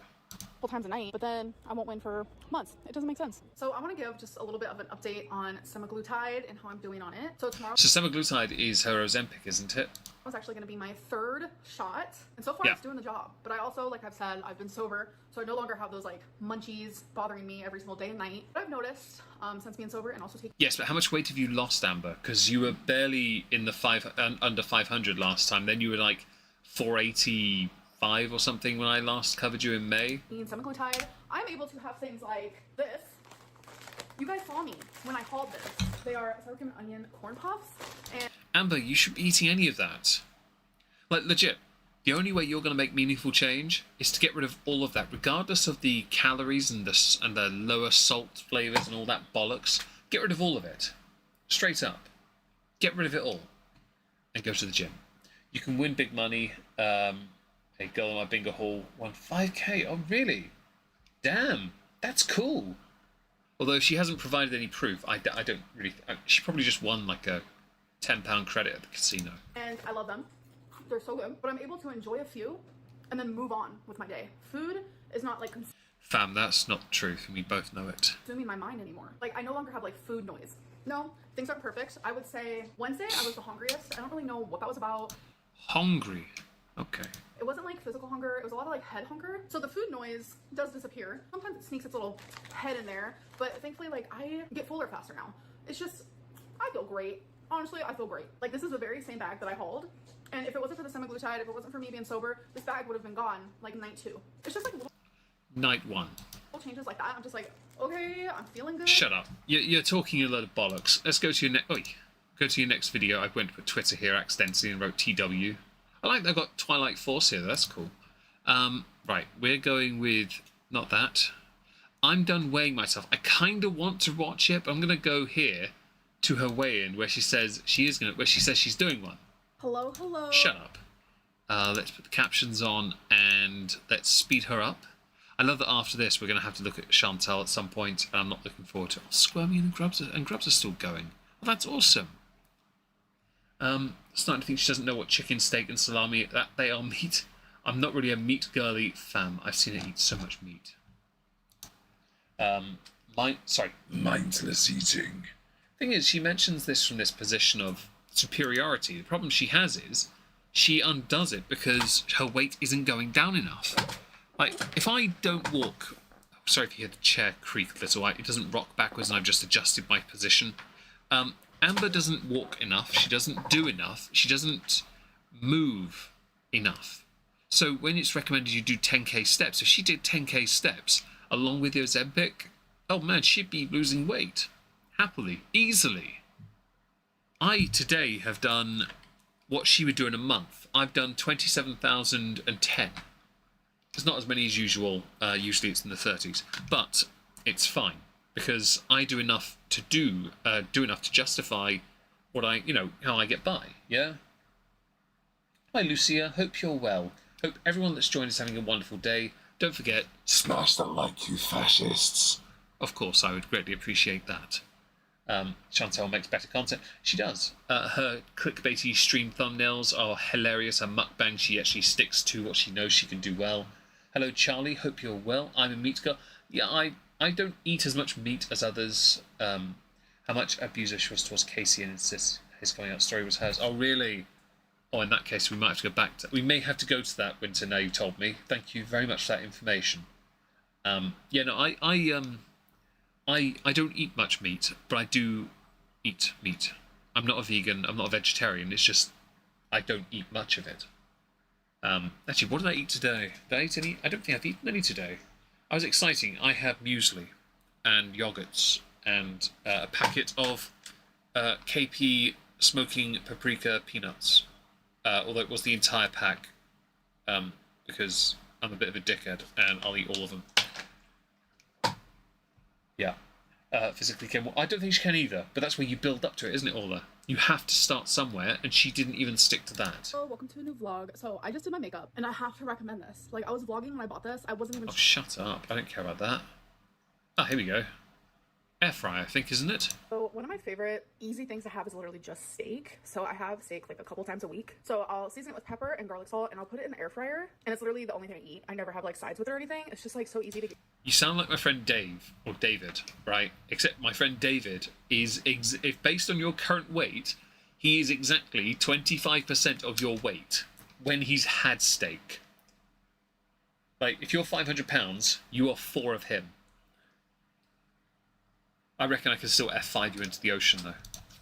couple times a night, but then I won't win for months. It doesn't make sense. So I want to give just a little bit of an update on semaglutide and how I'm doing on it. So tomorrow... So semaglutide is her Ozempic, isn't it? was actually going to be my 3rd shot, and so far it's doing the job. But I also, like I've said, I've been sober, so I no longer have those like munchies bothering me every single day and night. But I've noticed since being sober and also taking... Yes, but how much weight have you lost, Amber? Because you were barely in the under 500 last time. Then you were like 485 or something when I last covered you in May. Semaglutide, I'm able to have things like this. You guys saw me when I hauled this. They are sour cream and onion corn puffs. And Amber, you shouldn't be eating any of that. Like, legit, the only way you're going to make meaningful change is to get rid of all of that, regardless of the calories and the lower salt flavours and all that bollocks. Get rid of all of it. Straight up. Get rid of it all. And go to the gym. You can win big money. A girl in my bingo hall won 5k. Oh, really? Damn. That's cool. Although she hasn't provided any proof, I don't really... she probably just won like a £10 credit at the casino. And I love them. They're so good. But I'm able to enjoy a few and then move on with my day. Food is not like Fam, that's not truth, and we both know it. consuming my mind anymore. Like, I no longer have like food noise. No, things aren't perfect. I would say Wednesday I was the hungriest. I don't really know what that was about. Hungry. Okay. It wasn't like physical hunger, it was a lot of like head hunger. So the food noise does disappear. Sometimes it sneaks its little head in there, but thankfully like I get fuller faster now. It's just, I feel great. Honestly, I feel great. Like, this is the very same bag that I hauled. And if it wasn't for the semaglutide, if it wasn't for me being sober, this bag would have been gone like night 2. It's just like Night 1. little changes like that. I'm just like, okay, I'm feeling good. Shut up. You're talking a load of bollocks. Let's go to your go to your next video. I went to Twitter here accidentally and wrote TW. I like that I got Twilight Force here. That's cool. Right, we're going with not that. I'm done weighing myself. I kind of want to watch it, but I'm gonna go here to her weigh-in where she says she says she's doing one. Hello, hello. Shut up. Let's put the captions on and let's speed her up. I love that after this we're going to have to look at Chantal at some point, and I'm not looking forward to it. Oh, Squirmy and Grubs are still going. Well, that's awesome. Starting to think she doesn't know what chicken, steak and salami, that they are meat. I'm not really a meat girly fam. I've seen her eat so much meat. Mindless eating. Thing is, she mentions this from this position of superiority. The problem she has is she undoes it because her weight isn't going down enough. Like, if I don't walk... Sorry if you hear the chair creak a little. It doesn't rock backwards and I've just adjusted my position. Amber doesn't walk enough. She doesn't do enough. She doesn't move enough. So when it's recommended you do 10k steps, if she did 10k steps along with your Ozempic, oh man, she'd be losing weight. Happily. Easily. I today have done what she would do in a month. I've done 27,010. It's not as many as usual. Usually it's in the 30s. But it's fine. Because I do enough to do enough to justify what how I get by, yeah? Hi, Lucia. Hope you're well. Hope everyone that's joined is having a wonderful day. Don't forget... Smash the like, you fascists. Of course, I would greatly appreciate that. Chantal makes better content. She does. Her clickbaity stream thumbnails are hilarious. Her mukbang, she actually sticks to what she knows she can do well. Hello, Charlie. Hope you're well. I'm a meat girl. Yeah, I don't eat as much meat as others. How much abuser she was towards Casey and insists his coming out story was hers. Oh, really? Oh, in that case, we might have to go back to... We may have to go to that, Winter, now you told me. Thank you very much for that information. Yeah, no, I don't eat much meat, but I do eat meat. I'm not a vegan, I'm not a vegetarian, it's just I don't eat much of it. Actually, what did I eat today? Did I eat any? I don't think I've eaten any today. I was exciting. I had muesli and yogurts and a packet of KP smoking paprika peanuts. Although it was the entire pack, because I'm a bit of a dickhead and I'll eat all of them. Yeah. Physically can... I don't think she can either, but that's where you build up to it, isn't it, Orla? You have to start somewhere, and she didn't even stick to that. Oh, welcome to a new vlog. So I just did my makeup, and I have to recommend this. Like, I was vlogging when I bought this. I wasn't even... Oh, shut up. I don't care about that. Oh, here we go. Air fryer, I think, isn't it? So one of my favorite easy things to have is literally just steak. So I have steak like a couple times a week. So I'll season it with pepper and garlic salt and I'll put it in the air fryer. And it's literally the only thing I eat. I never have like sides with it or anything. It's just like so easy to get. You sound like my friend Dave, or David, right? Except my friend David is, if based on your current weight, he is exactly 25% of your weight when he's had steak. Like, if you're 500 pounds, you are 4 of him. I reckon I can still F5 you into the ocean, though.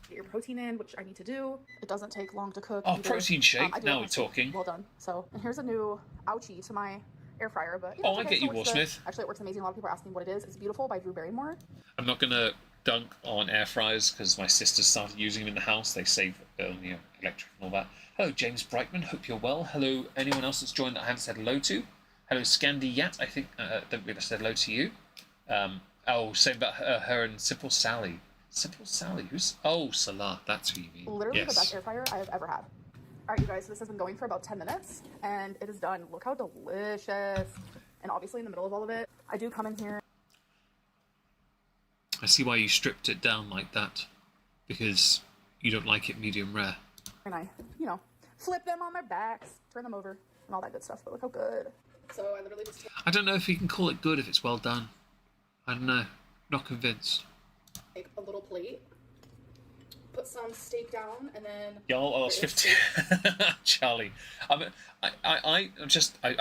Get your protein in, which I need to do. It doesn't take long to cook. Oh, either. protein shake. I do Now have we're my steak talking. Well done. So, and here's a new ouchie to my air fryer. But Oh, it's I okay. get you, It works Warsmith. good. Actually, it works amazing. A lot of people are asking what it is. It's Beautiful by Drew Barrymore. I'm not going to dunk on air fryers because my sister started using them in the house. They save electric and all that. Hello, James Brightman. Hope you're well. Hello, anyone else that's joined that I haven't said hello to. Hello, Scandi Yat. I think don't believe I said hello to you. Same about her and Simple Sally. Simple Sally? Who's... Oh, Salah. That's who you mean. Literally Yes. the best air fryer I have ever had. All right, you guys, this has been going for about 10 minutes, and it is done. Look how delicious. And obviously in the middle of all of it, I do come in here. I see why you stripped it down like that. Because you don't like it medium rare. And I, flip them on their backs, turn them over, and all that good stuff. But look how good. So I literally just I don't know if you can call it good if it's well done. I don't know. Not convinced. take a little plate, put some steak down, and then... Y'all, I was 15. Charlie. I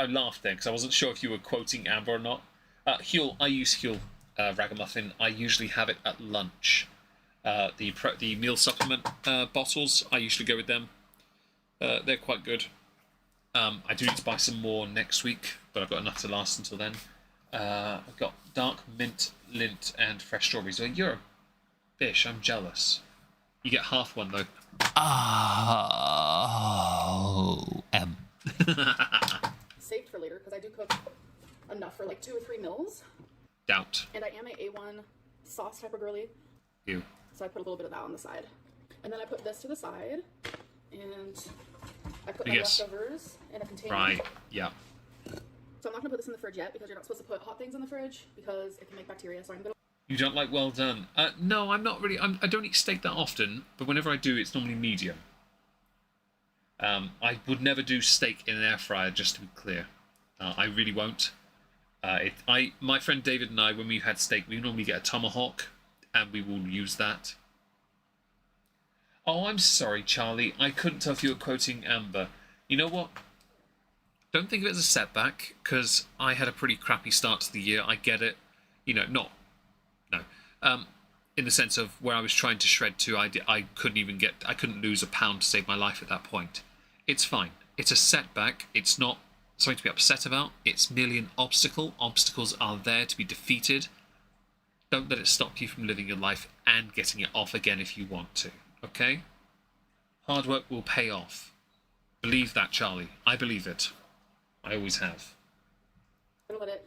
laughed there because I wasn't sure if you were quoting Amber or not. Huel, I use Huel Ragamuffin. I usually have it at lunch. The meal supplement bottles, I usually go with them. They're quite good. I do need to buy some more next week, but I've got enough to last until then. I've got dark mint, lint, and fresh strawberries. Well, you're a fish. I'm jealous. You get half one, though. Oh, Saved for later, because I do cook enough for like 2 or 3 meals. Doubt. And I am a A1 sauce type of girly. You. So I put a little bit of that on the side. And then I put this to the side. And I put my Yes. leftovers in a container. Right. Yeah. So I'm not going to put this in the fridge yet because you're not supposed to put hot things in the fridge because it can make bacteria. So I'm going to... You don't like well done? No, I'm not really. I don't eat steak that often, but whenever I do, it's normally medium. I would never do steak in an air fryer, just to be clear. I really won't. My friend David and I, when we had steak, we normally get a tomahawk, and we will use that. Oh, I'm sorry, Charlie. I couldn't tell if you were quoting Amber. You know what? Don't think of it as a setback, because I had a pretty crappy start to the year. I get it. No. In the sense of where I was trying to shred to, I couldn't lose a pound to save my life at that point. It's fine. It's a setback. It's not something to be upset about. It's merely an obstacle. Obstacles are there to be defeated. Don't let it stop you from living your life and getting it off again if you want to. Okay? Hard work will pay off. Believe that, Charlie. I believe it. I always have. let it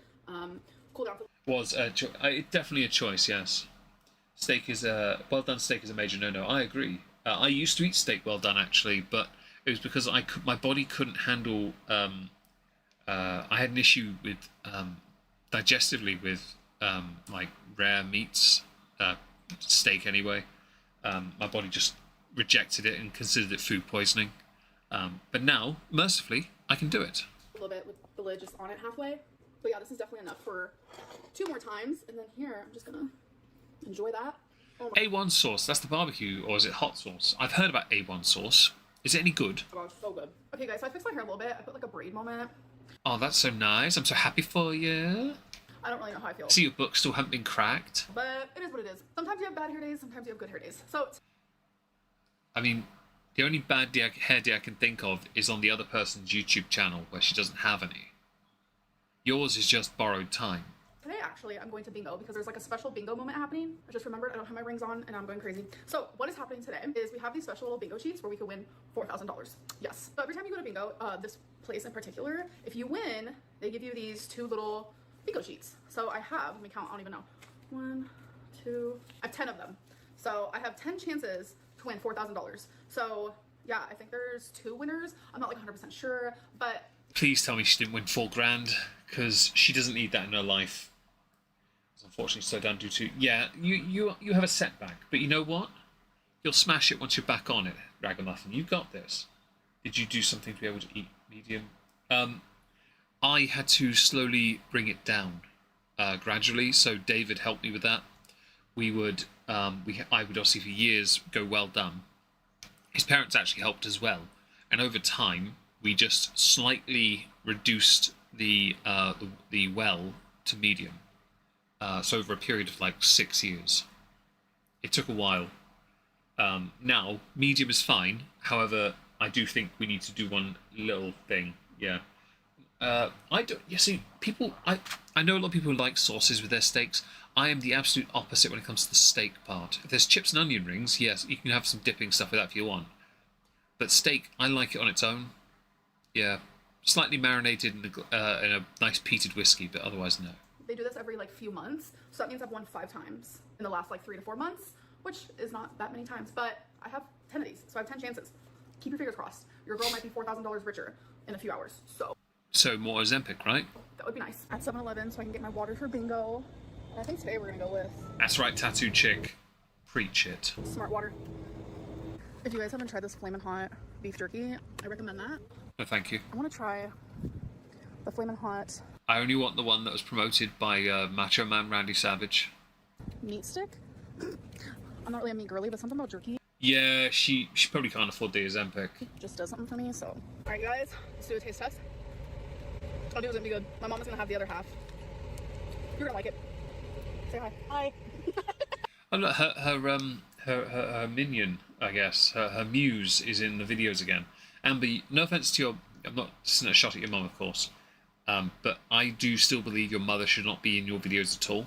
cool down. Was definitely a choice, yes. Steak is well done. Steak is a major no-no. I agree. I used to eat steak well done actually, but it was because my body couldn't handle. I had an issue with digestively with like rare meats, steak anyway. My body just rejected it and considered it food poisoning. But now, mercifully, I can do it. A little bit with the lid just on it halfway. But yeah, this is definitely enough for 2 more times. And then here, I'm just gonna enjoy that. Oh my A1 sauce, that's the barbecue, or is it hot sauce? I've heard about A1 sauce. Is it any good? gosh, so good. Okay guys, so I fixed my hair a little bit. I put like a braid moment. Oh, that's so nice. I'm so happy for you. I don't really know how I feel. See, your book still haven't been cracked. But it is what it is. Sometimes you have bad hair days, sometimes you have good hair days. So I mean, the only bad hair day I can think of is on the other person's YouTube channel where she doesn't have any. Yours is just borrowed time. today actually I'm going to bingo because there's like a special bingo moment happening. I just remembered I don't have my rings on and I'm going crazy. So what is happening today is we have these special little bingo sheets where we can win $4,000. Yes. So every time you go to bingo, this place in particular, if you win, they give you these 2 little bingo sheets. So I have, let me count, I don't even know. 1, 2, I have 10 of them. So I have 10 chances to win $4,000. So yeah, I think there's 2 winners. I'm not like 100% sure, but Please tell me she didn't win $4,000, because she doesn't need that in her life. unfortunately slowed down due to you have a setback, but you know what? You'll smash it once you're back on it, Ragamuffin. You got this. Did you do something to be able to eat medium? I had to slowly bring it down gradually, so David helped me with that. I would obviously for years go well done. His parents actually helped as well, and over time we just slightly reduced the well to medium. So over a period of like 6 years. It took a while. Now medium is fine. However, I do think we need to do one little thing. Yeah. I don't. You see, people. I know a lot of people who like sauces with their steaks. I am the absolute opposite when it comes to the steak part. If there's chips and onion rings, yes, you can have some dipping stuff with that if you want. But steak, I like it on its own. Yeah, slightly marinated in a nice peated whiskey, but otherwise no. They do this every like few months, so that means I've won 5 times in the last like 3 to 4 months, which is not that many times. But I have 10 of these, so I have 10 chances. Keep your fingers crossed. Your girl might be $4,000 richer in a few hours. So more Ozempic, right? That would be nice. At 7-Eleven, so I can get my water for bingo. And I think today we're gonna go with That's right, tattooed chick. Preach it. Smart Water. If you guys haven't tried this Flamin' Hot beef jerky, I recommend that. No, thank you. I want to try the Flamin' Hot I only want the one that was promoted by Macho Man Randy Savage. meat stick. I'm not really a meat girly, but something about jerky Yeah, she probably can't afford the Ozempic. just does something for me. So, all right, you guys, let's do a taste test. I'll do it's gonna be good. My mom is gonna have the other half. You're gonna like it. Say hi. Hi. Oh look, her minion, I guess, her muse is in the videos again. Amber, no offense to your, I'm not just a shot at your mum, of course, but I do still believe your mother should not be in your videos at all.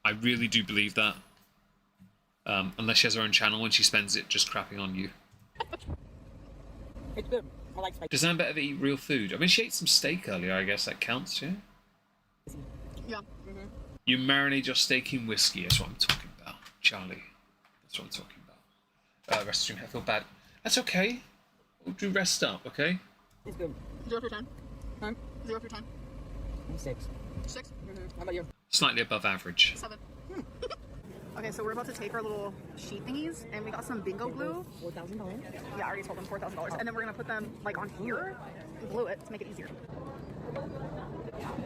I really do believe that. Unless she has her own channel and she spends it just crapping on you. It's good. I like spicy. Does Amber ever eat real food? I mean, she ate some steak earlier, I guess that counts, yeah? Yeah. You marinate your steak in whiskey, that's what I'm talking about, Charlie. That's what I'm talking about. Rest stream, I feel bad. That's okay. We'll do rest up, okay? It's good. 0 through 10. Huh? 0 through 10. I'm 6. 6. How about you? Slightly above average. 7. Okay, so we're about to take our little sheet thingies, and we got some bingo glue. $4,000. Yeah, I already told them $4,000, and then we're gonna put them like on here and glue it to make it easier.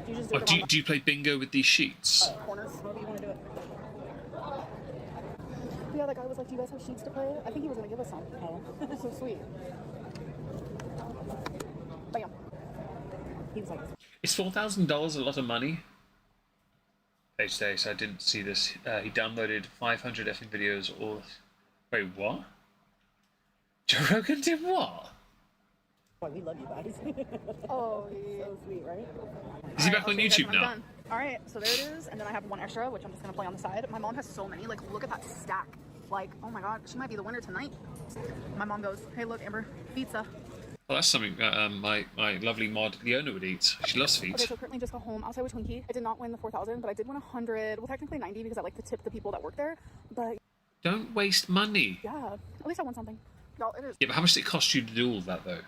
You just do Oh, it do you play bingo with these sheets? corners, however you want to do it. Yeah, that guy was like, "Do you guys have sheets to play?" I think he was gonna give us some. Oh, so sweet. Bam. He was like, Is $4,000 a lot of money? Page days, I didn't see this. He downloaded 500 effing videos. All. Wait, what? Joe Rogan did what? boy, we love you guys. Oh, yeah. So sweet, right? Is he back on Okay, guys, YouTube I'm now? done. All right, so there it is, and then I have one extra, which I'm just gonna play on the side. My mom has so many. Like, look at that stack. Like, oh my god, she might be the winner tonight. My mom goes, "Hey, look, Amber, pizza." Well, that's something my lovely mod Leona would eat. She loves feet. Okay, so currently just got home outside with Twinkie. I did not win the 4,000, but I did win 100. Well, technically 90 because I like to tip the people that work there. But Don't waste money. yeah, at least I won something. Y'all, it is Yeah, but how much did it cost you to do all that, though?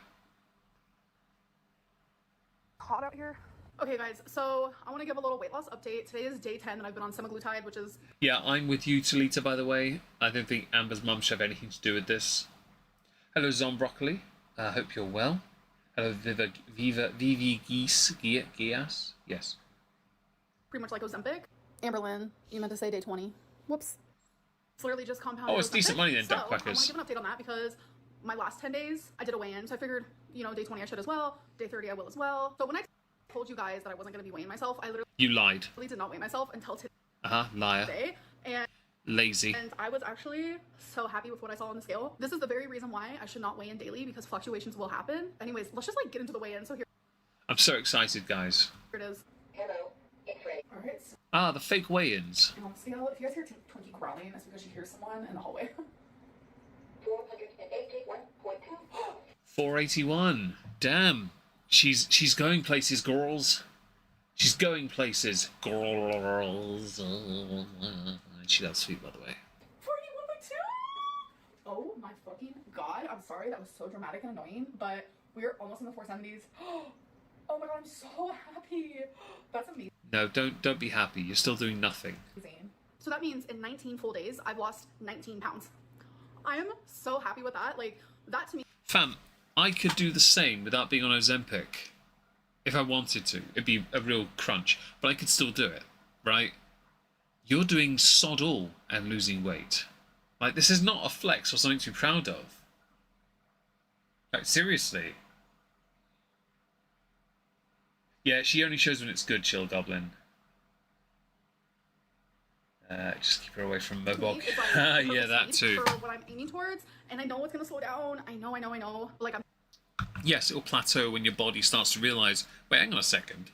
hot out here. Okay, guys, so I want to give a little weight loss update. Today is day 10 and I've been on semaglutide, which is... Yeah, I'm with you, Talita, by the way. I don't think Amber's mum should have anything to do with this. Hello, Zombroccoli. Hope you're well. Hello, Vivi Gias. Yes. pretty much like Ozempic. Amberlynn, you meant to say day 20. Whoops. It's literally just compounded. Oh, it's Ozempic. decent money then, so, duck I want quackers. to give an update on that because my last 10 days, I did a weigh-in, so I figured, you know, day 20 I should as well. Day 30 I will as well. So when I told you guys that I wasn't going to be weighing myself, I literally You lied. did not weigh myself until Liar. today. Lazy. And I was actually so happy with what I saw on the scale. This is the very reason why I should not weigh in daily because fluctuations will happen. Anyways, let's just like get into the weigh-in. So here I'm so excited, guys. it is. Hello, it's Ray. All right. So Ah, the fake weigh-ins. on the scale, if you guys hear Twinkie growling, that's because she hears someone in the hallway. 481.2. 481. Damn. She's going places, girls. She's going places, girls. She loves sweet, by the way. 41.2! Oh my fucking god. I'm sorry, that was so dramatic and annoying, but we're almost in the 470s. Oh my god, I'm so happy. That's amazing. No, don't be happy. You're still doing nothing. So that means in 19 full days, I've lost 19 pounds. I am so happy with that. Like, that to me... Fam, I could do the same without being on Ozempic. If I wanted to. It'd be a real crunch. But I could still do it, right? You're doing sod all and losing weight. Like, this is not a flex or something to be proud of. Like, seriously. Yeah, she only shows when it's good, Chill Goblin. Just keep her away from Mobog. Yeah, that too. For what I'm aiming towards, and I know it's gonna slow down. I know. Like, I'm... Yes, it'll plateau when your body starts to realise, wait, hang on a second.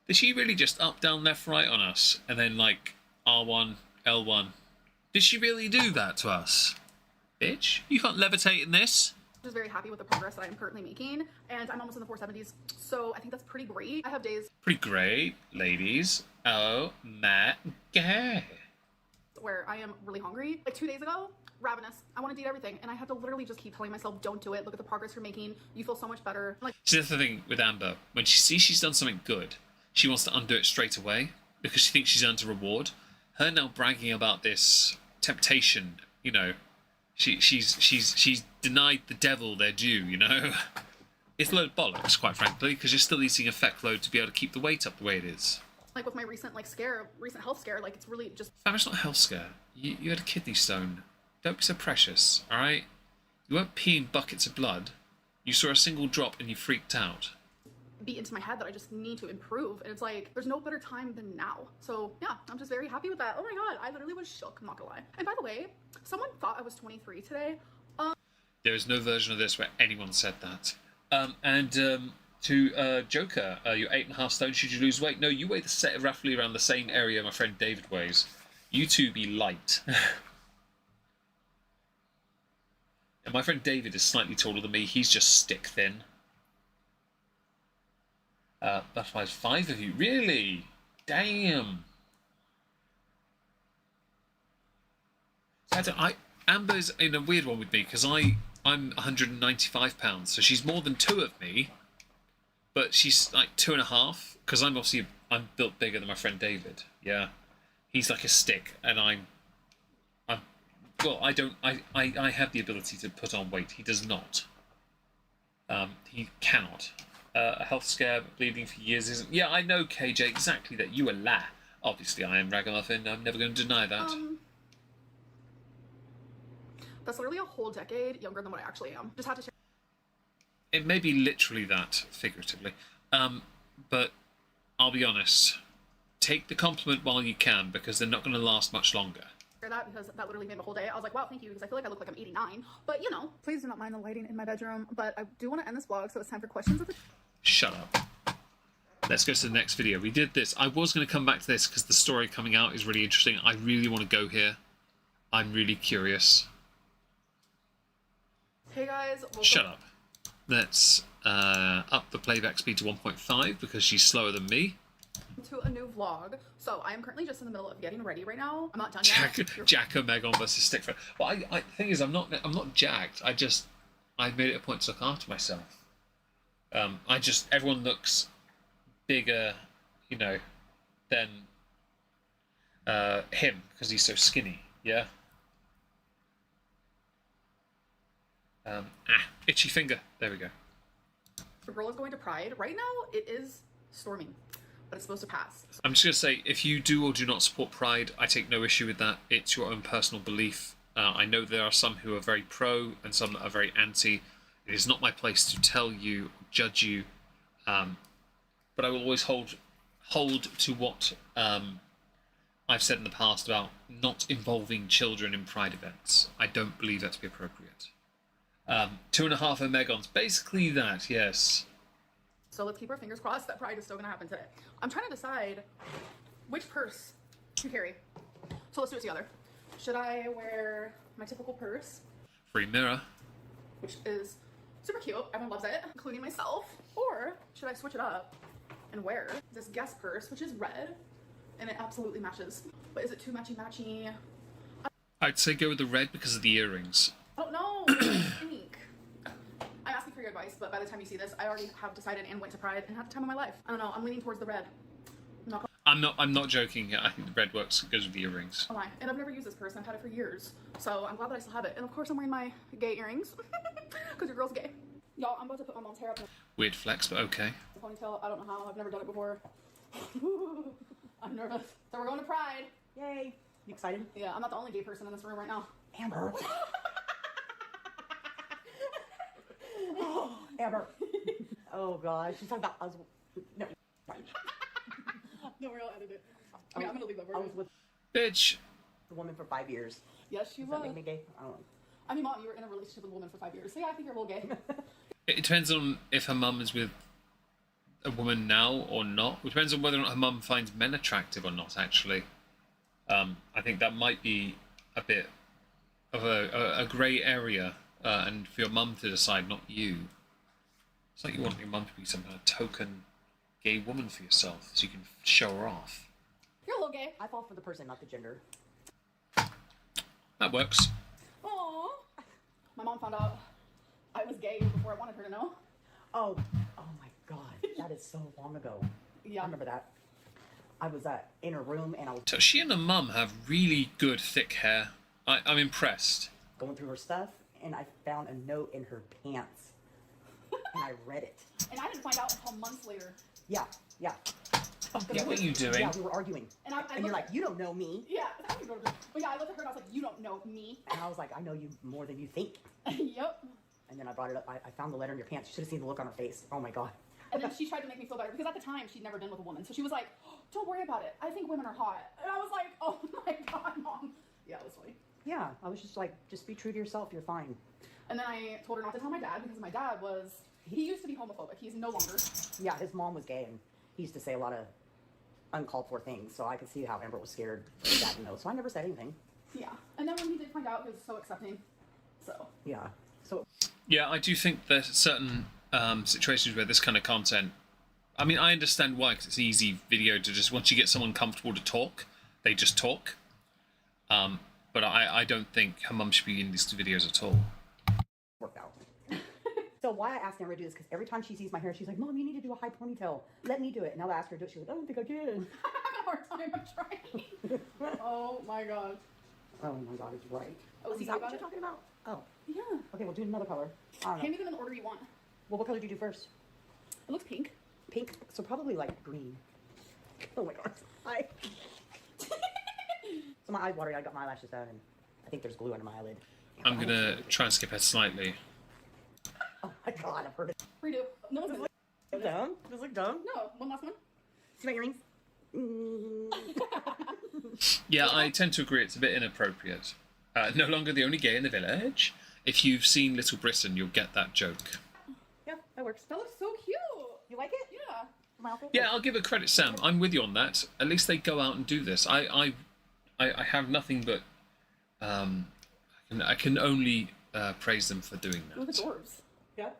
Did she really just up, down, left, right on us? And then, like, R1, L1. Did she really do that to us? Bitch, you can't levitate in this. just very happy with the progress that I'm currently making, and I'm almost in the 470s, so I think that's pretty great. I have days... Pretty great, ladies. Oh, my God. ...where I am really hungry. Like 2 days ago, ravenous. I wanted to eat everything, and I had to literally just keep telling myself, don't do it. Look at the progress you're making. You feel so much better. Like, see, that's the thing with Amber. When she sees she's done something good, she wants to undo it straight away because she thinks she's earned a reward. Her now bragging about this temptation, you know, she's denied the devil their due, you know. It's a load of bollocks, quite frankly, because you're still eating a feck load to be able to keep the weight up the way it is. like with my recent health scare, like it's really just... Fam, it's not a health scare. You had a kidney stone. Don't be so precious, alright? You weren't peeing buckets of blood. You saw a single drop and you freaked out. Beat into my head that I just need to improve, and it's like there's no better time than now. So yeah, I'm just very happy with that. Oh my god, I literally was shook, I'm not gonna lie. And by the way, someone thought I was 23 today. There is no version of this where anyone said that. To Joker, you're 8.5 stone. Should you lose weight? No, you weigh roughly around the same area my friend David weighs. You two be light. And my friend David is slightly taller than me. He's just stick thin. That's why 5 of you. Really? Damn. Amber's in a weird one with me because I'm 195 pounds, so she's more than 2 of me, but she's like 2.5 because I'm built bigger than my friend David. Yeah, he's like a stick, and I have the ability to put on weight. He does not. He cannot. A health scare, but bleeding for years isn't. Yeah, I know, KJ, exactly that. You a lie. Obviously, I am Ragamuffin. I'm never going to deny that. That's literally a whole decade younger than what I actually am. Just had to share. It may be literally that, figuratively. But I'll be honest. Take the compliment while you can, because they're not going to last much longer. That because that literally made the whole day. I was like, wow, thank you, because I feel like I look like I'm 89. But you know, please do not mind the lighting in my bedroom. But I do want to end this vlog, so it's time for questions of the... Shut up. Let's go to the next video. We did this. I was going to come back to this because the story coming out is really interesting. I really want to go here. I'm really curious. Hey guys. Shut up. Let's up the playback speed to 1.5 because she's slower than me. To a new vlog. So I am currently just in the middle of getting ready right now. I'm not done yet. Jack Omegon versus Stickfriend. Well, the thing is, I'm not jacked. I made it a point to look after myself. Everyone looks bigger, you know, than him because he's so skinny. Yeah. Itchy finger. There we go. The girl is going to Pride. Right now, it is storming, but it's supposed to pass. I'm just going to say, if you do or do not support Pride, I take no issue with that. It's your own personal belief. I know there are some who are very pro and some that are very anti. It is not my place to tell you, judge you, but I will always hold to what I've said in the past about not involving children in Pride events. I don't believe that to be appropriate. 2.5 Omegons, basically that, yes. So let's keep our fingers crossed that Pride is still going to happen today. I'm trying to decide which purse to carry. So let's do it together. Should I wear my typical purse? Free mirror. Which is super cute. Everyone loves it, including myself. Or should I switch it up and wear this guest purse, which is red, and it absolutely matches. But is it too matchy-matchy? I'd say go with the red because of the earrings. I don't know. Pink. I'm asking for your advice, but by the time you see this, I already have decided and went to Pride and had the time of my life. I don't know. I'm leaning towards the red. I'm not joking here. I think the red works goes with the earrings. Oh my, and I've never used this purse and I've had it for years. So I'm glad that I still have it. And of course I'm wearing my gay earrings. Because your girl's gay. Y'all, I'm about to put my mom's hair up in Weird flex, but okay. a ponytail. I don't know how. I've never done it before. I'm nervous. So we're going to Pride. Yay. You excited? Yeah, I'm not the only gay person in this room right now. Amber. Amber. Oh gosh. She's talking about us. No. No, we'll edit it. I mean, I'm gonna leave that I was word. with Bitch. the woman for 5 years. Yes, she Does that was. make me gay? I don't know. I mean, Mom, you were in a relationship with a woman for 5 years. So yeah, I think you're a little gay. It depends on if her mum is with a woman now or not. It depends on whether or not her mum finds men attractive or not, actually. I think that might be a bit of a grey area, and for your mum to decide, not you. It's like you want your mum to be some kind of token gay woman for yourself, so you can show her off. You're a little gay. I fall for the person, not the gender. That works. Aww. My mom found out I was gay before I wanted her to know. Oh my god. That is so long ago. Yeah. I remember that. I was in a room and I was So she and her mum have really good thick hair. I'm impressed. going through her stuff and I found a note in her pants. And I read it. And I didn't find out until months later. Yeah. Yeah, what are you doing? Yeah, we were arguing. And I you're looked like, at- you don't know me. Yeah. But yeah, I looked at her and I was like, you don't know me. And I was like, I know you more than you think. Yep. And then I brought it up. I found the letter in your pants. You should have seen the look on her face. Oh my god. And then she tried to make me feel better because at the time she'd never been with a woman. So she was like, oh, don't worry about it. I think women are hot. And I was like, oh my god, Mom. Yeah, it was funny. Yeah, I was just like, just be true to yourself. You're fine. And then I told her not to tell my dad because my dad he used to be homophobic. He's no longer. Yeah, his mom was gay and he used to say a lot of uncalled for things. So I could see how Amber was scared for his dad to know. So I never said anything. Yeah. And then when he did find out, he was so accepting. So. Yeah. So Yeah, I do think there's certain situations where this kind of content. I mean, I understand why, because it's an easy video to just once you get someone comfortable to talk, they just talk. But I don't think her mum should be in these videos at all. worked out. So why I asked Amber to do this, because every time she sees my hair, she's like, Mom, you need to do a high ponytail. Let me do it. And now that I asked her to do it, she's like, I don't think I can. I'm having a hard time. I'm trying. Oh my god. Oh my god, it's right. Oh, Is that what you're talking about? Oh. Yeah. Okay, we'll do another color. I don't know. Hand me them in the order you want. Well, what color do you do first? It looks pink. Pink? So probably like green. Oh my god. Hi. So my eyes watery. I got my eyelashes done, and I think there's glue under my eyelid. I'm gonna try and skip ahead slightly. Oh my god, I've heard it. Redo. No one's gonna Look dumb? Does it look dumb? No. One last one. See my earrings? Yeah, I tend to agree. It's a bit inappropriate. No longer the only gay in the village. If you've seen Little Britain, you'll get that joke. Yeah, that works. That looks so cute. You like it? Yeah. My outfit? Yeah, I'll give it credit, Sam. I'm with you on that. At least they go out and do this. I have nothing but I can only praise them for doing Look at that. dwarves. Yeah.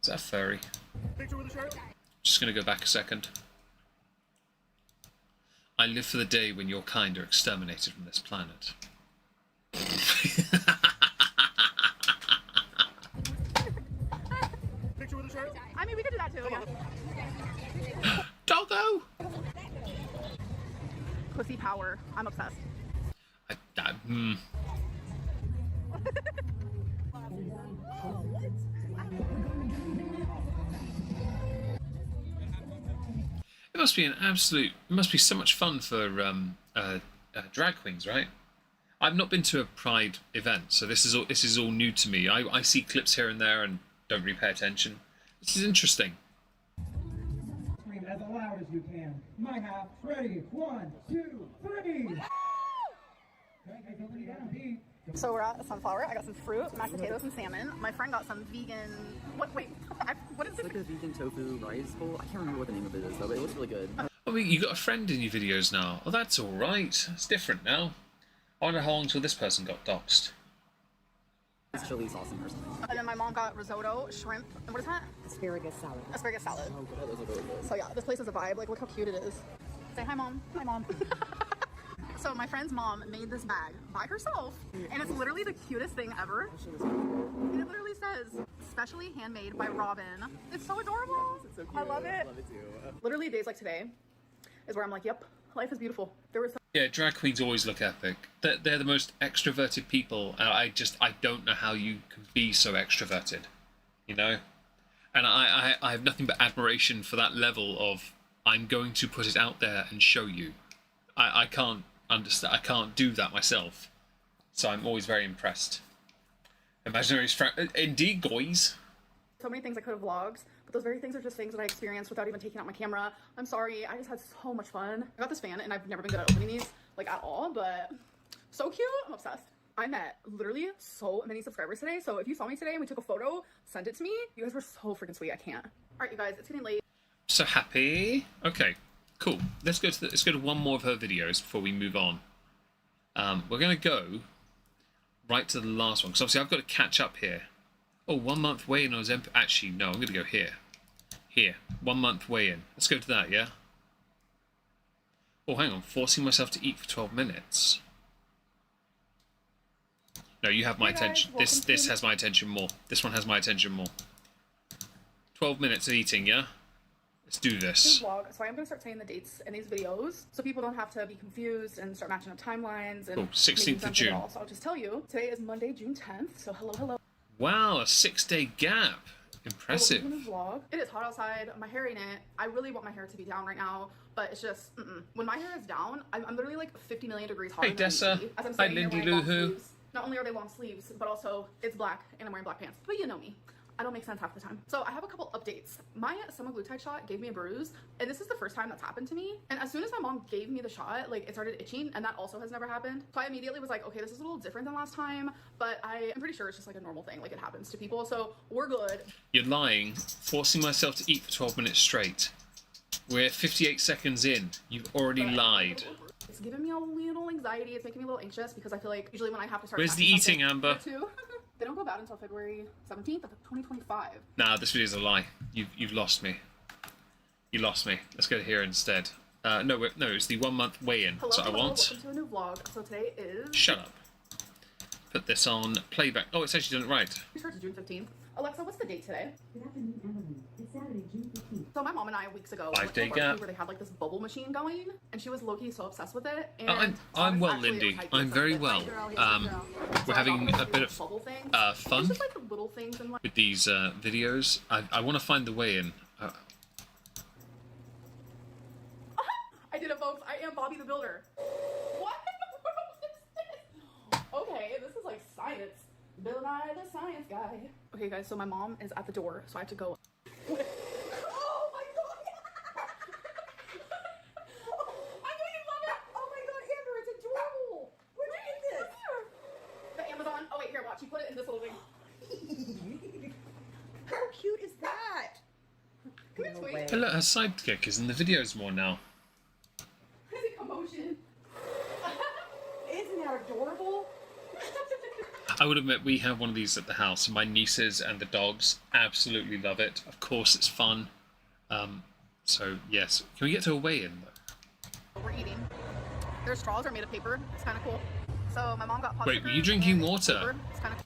Is that furry? Just gonna go back a second. I live for the day when your kind are exterminated from this planet. I mean, we could do that too. Yeah. Doggo! Pussy power. I'm obsessed. It must be it must be so much fun for drag queens, right? I've not been to a Pride event, so this is all new to me. I see clips here and there and don't really pay attention. This is interesting. Scream as loud as you can. My half. Ready. 1, 2, 3. Okay, don't let it down. Beat. So we're at Sunflower. I got some fruit, mashed potatoes, and salmon. My friend got some vegan. Wait. What is It's this? like a vegan tofu rice bowl. I can't remember what the name of it is though, but it looks really good. I mean, you got a friend in your videos now. Oh, that's all right. It's different now. I wonder how long till this person got doxxed. It's chili sauce in or something. And then my mom got risotto, shrimp, and what is that? Asparagus salad. Asparagus salad. Oh god, those are really good. So yeah, this place is a vibe. Like, look how cute it is. Say hi, Mom. Hi, Mom. So my friend's mom made this bag by herself, and it's literally the cutest thing ever. And it literally says, specially handmade by Robin. It's so adorable. It's so cute. I love it. I love it too. Literally days like today is where I'm like, yep, life is beautiful. There was Yeah, drag queens always look epic. They're the most extroverted people. And I don't know how you can be so extroverted, you know? And I have nothing but admiration for that level of, I'm going to put it out there and show you. I can't understand. I can't do that myself. So I'm always very impressed. Imaginary indeed, guys. so many things I could have vlogged, but those very things are just things that I experienced without even taking out my camera. I'm sorry, I just had so much fun. I got this fan and I've never been good at opening these, like, at all, but so cute. I'm obsessed. I met literally so many subscribers today, so if you saw me today and we took a photo, send it to me. You guys were so freaking sweet. I can't. All right, you guys, it's getting late. So happy. Okay, cool. Let's go to one more of her videos before we move on. We're gonna go right to the last one because obviously I've got to catch up here. Oh, 1 month weigh-in on Ozempic. Actually, no, I'm gonna go here. Here, 1 month weigh-in. Let's go to that. Yeah. Oh, hang on. Forcing myself to eat for 12 minutes. No, you have my attention. This has my attention more. This one has my attention more. 12 minutes of eating, yeah? Let's do this. Vlog, so I am going to start saying the dates in these videos so people don't have to be confused and start matching up timelines and 16th of June. So I'll just tell you, today is Monday, June 10th, so hello. Wow, a 6-day gap. Impressive. Vlog. It is hot outside. My hair ain't it. I really want my hair to be down right now, but it's just, when my hair is down, I'm literally like 50 million degrees hotter. Hey, Dessa. Hi, Lindy Lou Who. Not only are they long sleeves, but also it's black and I'm wearing black pants. But you know me. I don't make sense half the time. So I have a couple updates. My semaglutide shot gave me a bruise, and this is the first time that's happened to me. And as soon as my mom gave me the shot, like, it started itching, and that also has never happened. So I immediately was like, okay, this is a little different than last time, but I'm pretty sure it's just like a normal thing, like it happens to people. So we're good. You're lying. Forcing myself to eat for 12 minutes straight. We're 58 seconds in. You've already lied. It's giving me a little anxiety. It's making me a little anxious because I feel like usually when I have to start. Where's the eating, Amber? They don't go bad until February 17th of 2025. Nah, this video's a lie. You've lost me. You lost me. Let's go here instead. No, it's the 1 month weigh-in. Hello, So I want. Welcome to a new vlog. So today is. Shut up. Put this on playback. Oh, it's actually done it right. It's June 15th. Alexa, what's the date today? Good afternoon, Emily. It's Saturday, June 15th. So my mom and I weeks ago 5 went to day a barbecue gap. where they had like this bubble machine going, and she was low-key so obsessed with it. And I'm well, actually, Lindy. it was I'm very well. We're having a bit of fun It's just like the little things in life. with these videos. I want to find the weigh-in. I did it, folks. I am Bobby the Builder. What? Okay, this is like science. Bill Nye the Science Guy. Okay, guys, so my mom is at the door, so I have to go. Oh my god! I know you love it! Oh my god, Amber, it's adorable! Where did you get this? The Amazon. Oh wait, here, watch. You put it in this little thing. How cute is that? Come here, Tweet. Hey, look, her sidekick is in the videos more now. Is it commotion? Isn't that adorable? I would admit we have one of these at the house. My nieces and the dogs absolutely love it. Of course, it's fun. So yes, can we get to a weigh-in though? We're eating. Their straws are made of paper. It's kind of cool. So my mom got pot Wait, were you stickers drinking and water? paper. It's kind of.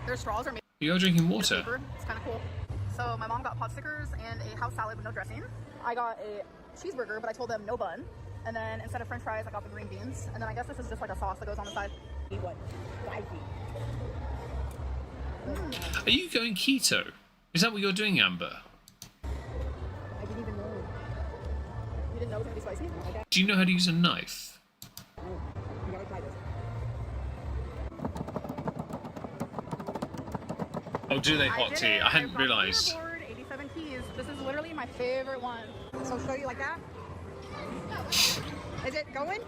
Their straws are made. You're drinking of water. paper. It's kind of cool. So my mom got pot stickers and a house salad with no dressing. I got a cheeseburger, but I told them no bun. And then instead of French fries, I got the green beans. And then I guess this is just like a sauce that goes on the side. What? Are you going keto? Is that what you're doing, Amber? I didn't even know. You didn't know it was gonna be spicy? Okay. Do you know how to use a knife? Oh, you gotta try this. Oh, do they hot did tea? it. I hadn't brought the realised. leaderboard, 87 keys. This is literally my favorite one. So show you like that? Is it going?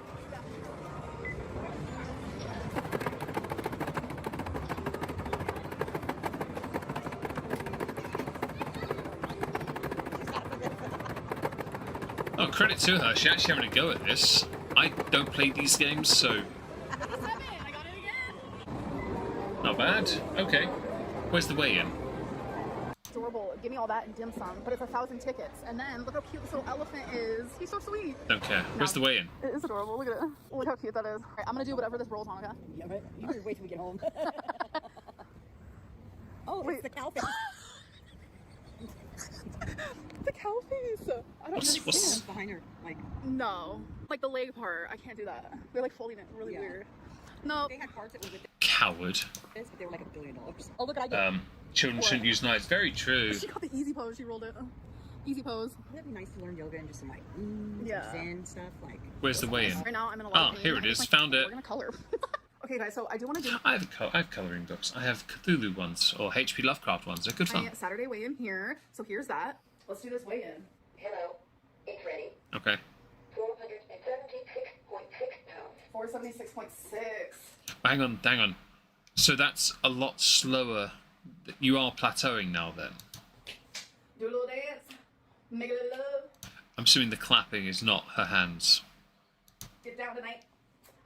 Oh, credit to her. She's actually having a go at this. I don't play these games, so 87, I got it again. not bad. Okay. Where's the weigh-in? Adorable adorable. Give me all that and dim sum. But it's 1,000 tickets. And then look how cute this little elephant is. He's so sweet. Don't care. Where's the weigh-in? It is adorable. Look at it. Look how cute that is. All right, I'm gonna do whatever this rolls on, okay? Yeah, but you can wait till we get home. Oh, Wait. it's the cow face. The cow face. I don't What's understand. Behind her, like, No. Like the leg part. I can't do that. They're like folding it really Yeah. weird. No. they had cards that were with Coward. this, but they were like $1 billion. Oh, look, I get Children shouldn't use knives. Very true. She got the easy pose. She rolled it. Easy pose. That'd be nice to learn yoga and just some like, Yeah. zen stuff. Like, Where's the weigh-in? Right now I'm in a lot Ah, of pain. here it I'm is. like, Found it. We're gonna color. Okay, guys. So I do want to do I have colouring books. I have Cthulhu ones or H.P. Lovecraft ones. They're good my fun. Saturday weigh-in here. So here's that. Let's do this weigh-in. Hello. It's ready. Okay. 476.6 pounds. 476.6. Hang on. So that's a lot slower. You are plateauing now then. Do a little dance. Make a little love. I'm assuming the clapping is not her hands. Get down tonight.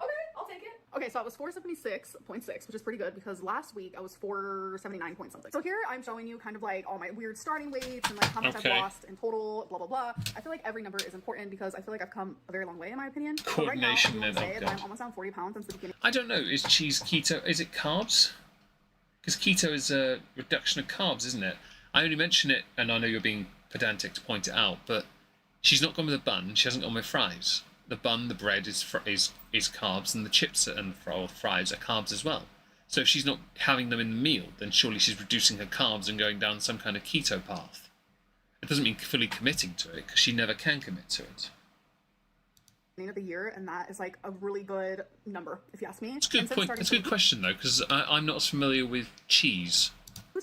Okay, I'll take it. Okay, so I was 476.6, which is pretty good because last week I was 479 point something. So here I'm showing you kind of like all my weird starting weights and like how much Okay. I've lost in total, blah, blah, blah. I feel like every number is important because I feel like I've come a very long way in my opinion. But right now, I Coordination do want to and- say oh, that I'm God. almost down 40 pounds since the beginning. I don't know. Is cheese keto? Is it carbs? Because keto is a reduction of carbs, isn't it? I only mention it, and I know you're being pedantic to point it out, but she's not gone with a bun. She hasn't gone with fries. The bun, the bread is carbs, and the chips and fries are carbs as well. So if she's not having them in the meal, then surely she's reducing her carbs and going down some kind of keto path. It doesn't mean fully committing to it, because she never can commit to it. Of the year, and that is like a really good number, if you ask me. It's a good And since point. starting It's a good question though, because I'm not as familiar with cheese.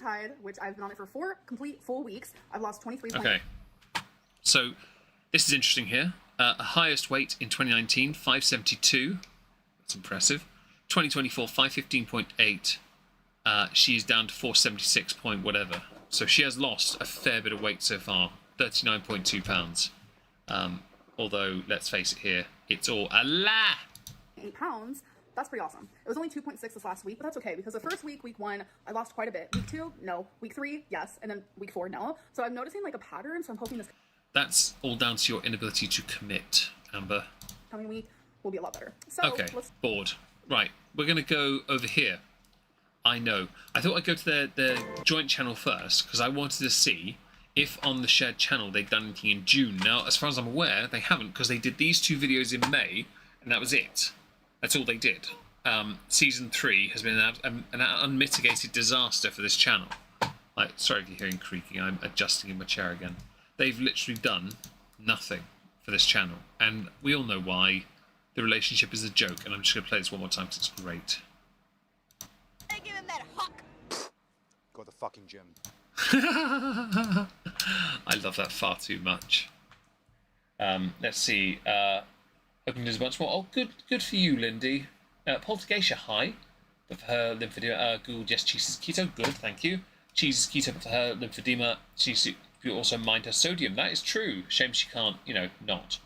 Tide, which I've been on it for 4 complete full weeks, I've lost 23 pounds. Okay. So this is interesting here. Highest weight in 2019, 572. That's impressive. 2024, 515.8. She's down to 476 point whatever. So she has lost a fair bit of weight so far, 39.2 pounds. Although, let's face it here, it's all Allah! 8 pounds. That's pretty awesome. It was only 2.6 this last week, but that's okay because the first week, week 1, I lost quite a bit. Week 2, no. Week 3, yes. And then week 4, no. So I'm noticing like a pattern, so I'm hoping this That's all down to your inability to commit, Amber. coming week will be a lot better. So Okay, let's bored. Right, we're going to go over here. I know. I thought I'd go to their joint channel first because I wanted to see if on the shared channel they'd done anything in June. Now, as far as I'm aware, they haven't because they did these 2 videos in May and that was it. That's all they did. Season 3 has been an unmitigated disaster for this channel. Sorry if you're hearing creaking, I'm adjusting in my chair again. They've literally done nothing for this channel. And we all know why. The relationship is a joke. And I'm just going to play this one more time because it's great. Hey, give him that huck. Go to the fucking gym. I love that far too much. Let's see. Hoping there's a bunch more. Oh, good for you, Lindy. Poltergeisha, hi. But for her lymphedema, Google, yes, cheese is keto. Good, thank you. Cheese is keto, but for her lymphedema, you also mind her sodium. That is true. Shame she can't, not.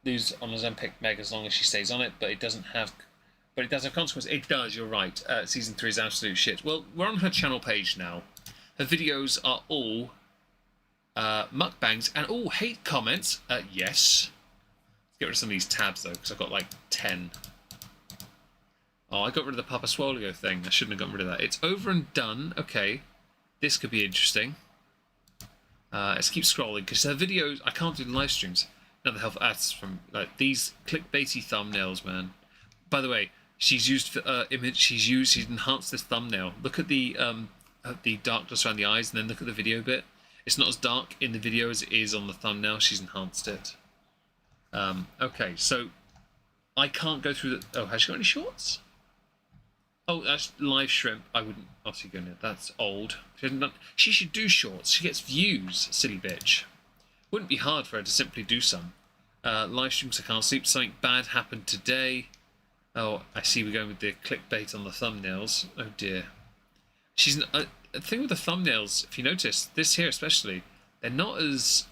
Lose on Ozempic Meg as long as she stays on it, but it does have consequences. It does, you're right. Season 3 is absolute shit. Well, we're on her channel page now. Her videos are all mukbangs and all hate comments. Yes. Let's get rid of some of these tabs though, because I've got like 10. Oh, I got rid of the Papa Swolio thing. I shouldn't have gotten rid of that. It's over and done. Okay. This could be interesting. Let's keep scrolling, because her videos, I can't do the live streams. Now the health ads from these clickbaity thumbnails, man. By the way, she's used she's enhanced this thumbnail. Look at the darkness around the eyes, and then look at the video bit. It's not as dark in the video as it is on the thumbnail. She's enhanced it. Okay, so I can't go through the. Oh, has she got any shorts? Oh, that's live shrimp. I wouldn't obviously go near. That's old. She hasn't done. She should do shorts. She gets views, silly bitch. Wouldn't be hard for her to simply do some. Live streams, I can't sleep. Something bad happened today. Oh, I see we're going with the clickbait on the thumbnails. Oh dear. She's the thing with the thumbnails, if you notice, this here especially, they're not as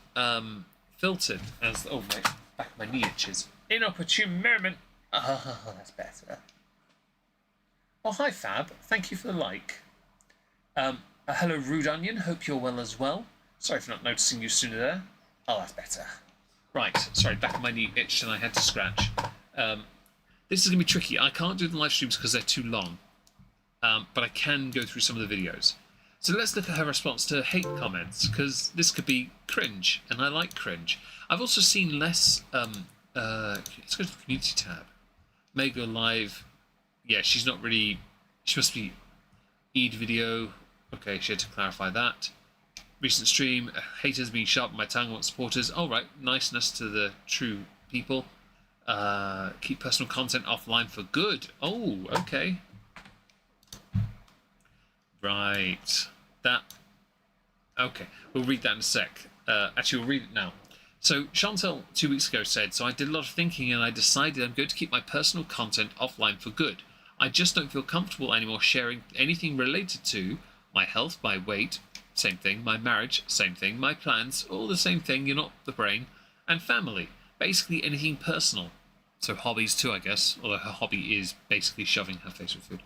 filtered as. Oh, my back of my knee itches. Inopportune moment. Oh, that's better. Oh, hi Fab. Thank you for the like. Hello, Rude Onion. Hope you're well as well. Sorry for not noticing you sooner there. Oh, that's better. Right. Sorry, back of my knee itched and I had to scratch. This is going to be tricky. I can't do the live streams because they're too long. But I can go through some of the videos. So let's look at her response to hate comments, because this could be cringe, and I like cringe. I've also seen less... let's go to the community tab. May go live. Yeah, she's not really... She must be... Eid video. Okay, she had to clarify that. Recent stream. Haters being sharp on my tongue. Want supporters. Alright, niceness to the true people. Keep personal content offline for good. Oh, okay. Right. That. Okay, we'll read that in a sec. Actually, we'll read it now. So, Chantal 2 weeks ago said, so I did a lot of thinking and I decided I'm going to keep my personal content offline for good. I just don't feel comfortable anymore sharing anything related to my health, my weight, same thing, my marriage, same thing, my plans, all the same thing, you're not the brain, and family. Basically anything personal. So hobbies too, I guess, although her hobby is basically shoving her face with food.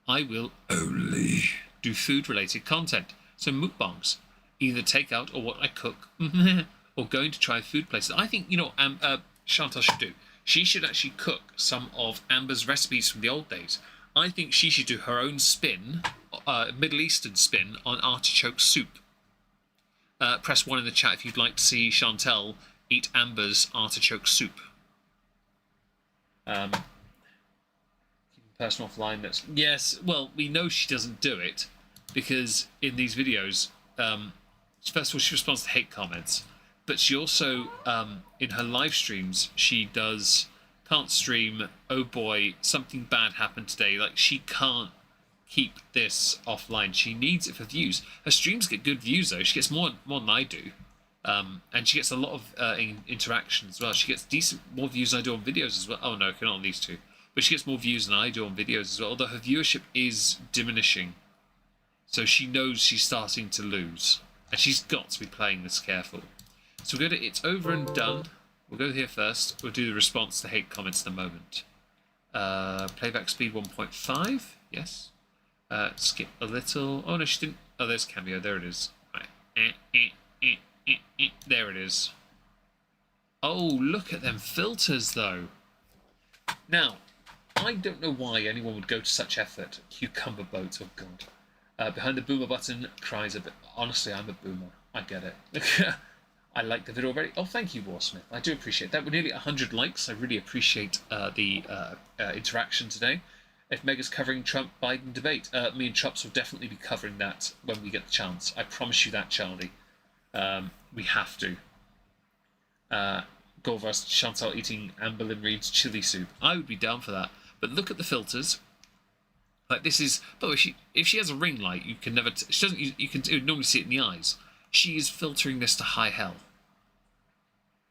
I will only do food-related content, so mukbangs, either takeout or what I cook, or going to try food places. I think, you know, Chantal should do. She should actually cook some of Amber's recipes from the old days. I think she should do her own spin, Middle Eastern spin, on artichoke soup. Press 1 in the chat if you'd like to see Chantal eat Amber's artichoke soup. Personal offline. That's yes. Well, we know she doesn't do it because in these videos, first of all, she responds to hate comments, but she also, in her live streams, she can't stream. Oh boy, something bad happened today. Like she can't keep this offline. She needs it for views. Her streams get good views though. She gets more than I do, and she gets a lot of interaction as well. She gets more views than I do on videos as well. Oh no, not on these two. But she gets more views than I do on videos as well, although her viewership is diminishing. So she knows she's starting to lose. And she's got to be playing this careful. So we'll go to It's Over and Done. We'll go here first. We'll do the response to hate comments in a moment. Playback speed 1.5. Yes. Skip a little. Oh no, she didn't. Oh, there's cameo. There it is. Right. There it is. Oh, look at them filters though. Now, I don't know why anyone would go to such effort. Cucumber boats, oh god. Behind the boomer button cries a bit. Honestly, I'm a boomer. I get it. I like the video already. Oh, thank you, Warsmith. I do appreciate that. We're nearly 100 likes. I really appreciate the interaction today. If Mega's covering Trump-Biden debate, me and Chops will definitely be covering that when we get the chance. I promise you that, Charlie. We have to. Gorvas Chantal eating Amberlynn Reed's chili soup. I would be down for that. But look at the filters. Like this is. By the way, if she has a ring light, you can never. She doesn't. You can normally see it in the eyes. She is filtering this to high hell.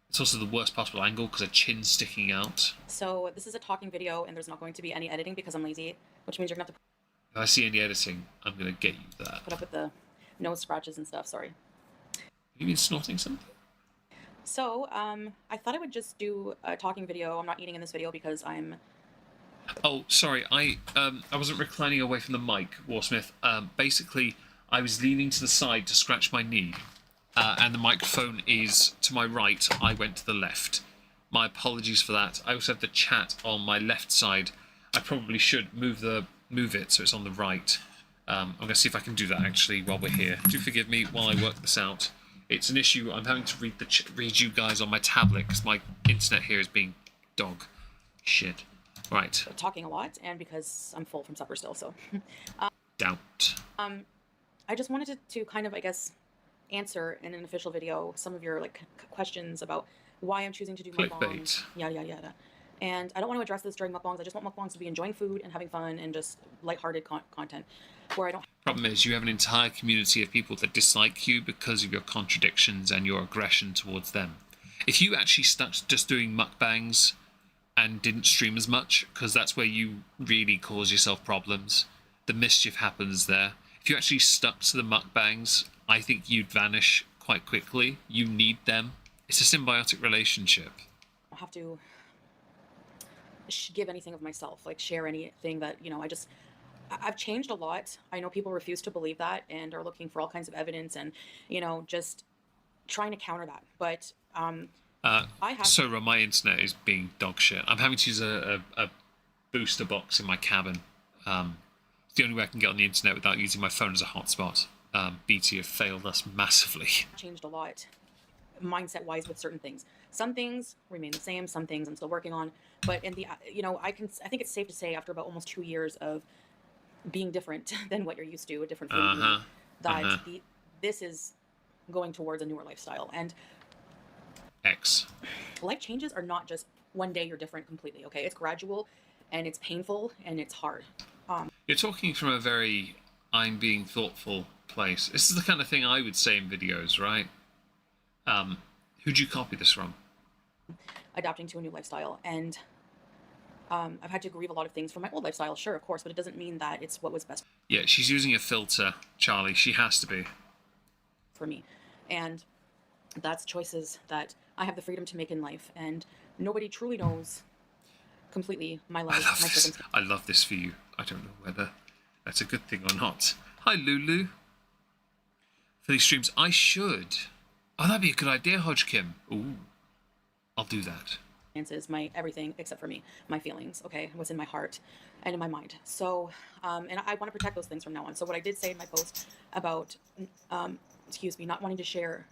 It's also the worst possible angle because her chin's sticking out. So this is a talking video, and there's not going to be any editing because I'm lazy, which means you're gonna have to. If I see any editing, I'm gonna get you that. Put up with the nose scratches and stuff. Sorry. Have you been snorting something? So, I thought I would just do a talking video. I'm not eating in this video because I'm... Oh, sorry, I wasn't reclining away from the mic, Warsmith. Basically, I was leaning to the side to scratch my knee, and the microphone is to my right. I went to the left. My apologies for that. I also have the chat on my left side. I probably should move it so it's on the right. I'm going to see if I can do that, actually, while we're here. Do forgive me while I work this out. It's an issue. I'm having to read you guys on my tablet because my internet here is being dog shit. Right. Talking a lot, and because I'm full from supper still, so. Doubt. I just wanted to kind of, I guess, answer in an official video some of your like questions about why I'm choosing to do mukbangs. Yada yada yada. And I don't want to address this during mukbangs. I just want mukbangs to be enjoying food and having fun and just lighthearted content, where I don't. Problem is, you have an entire community of people that dislike you because of your contradictions and your aggression towards them. If you actually stuck to just doing mukbangs and didn't stream as much, because that's where you really cause yourself problems, the mischief happens there. If you actually stuck to the mukbangs, I think you'd vanish quite quickly. You need them. It's a symbiotic relationship. I don't have to give anything of myself, like share anything that, you know, I've changed a lot. I know people refuse to believe that and are looking for all kinds of evidence and, you know, just trying to counter that. But I have. So my internet is being dog shit. I'm having to use a booster box in my cabin. It's the only way I can get on the internet without using my phone as a hotspot. BT have failed us massively. Changed a lot mindset wise with certain things. Some things remain the same, some things I'm still working on, but in the, you know, I think it's safe to say after about almost 2 years of being different than what you're used to, a different food, that this is going towards a newer lifestyle. And life changes are not just one day you're different completely, okay? It's gradual and it's painful and it's hard. You're talking from a very I'm being thoughtful place. This is the kind of thing I would say in videos, right? Who'd you copy this from? Adapting to a new lifestyle. And I've had to grieve a lot of things from my old lifestyle, sure, of course, but it doesn't mean that it's what was best. Yeah, she's using a filter, Charlie. She has to be. For me. And that's choices that I have the freedom to make in life. And nobody truly knows completely my life, my circumstances. I love this for you. I don't know whether that's a good thing or not. Hi, Lulu. For these streams, I should. Oh, that'd be a good idea, Hodge Kim. Ooh, I'll do that. My everything except for me, my feelings, okay, what's in my heart and in my mind. So, and I want to protect those things from now on. So what I did say in my post about, not wanting to share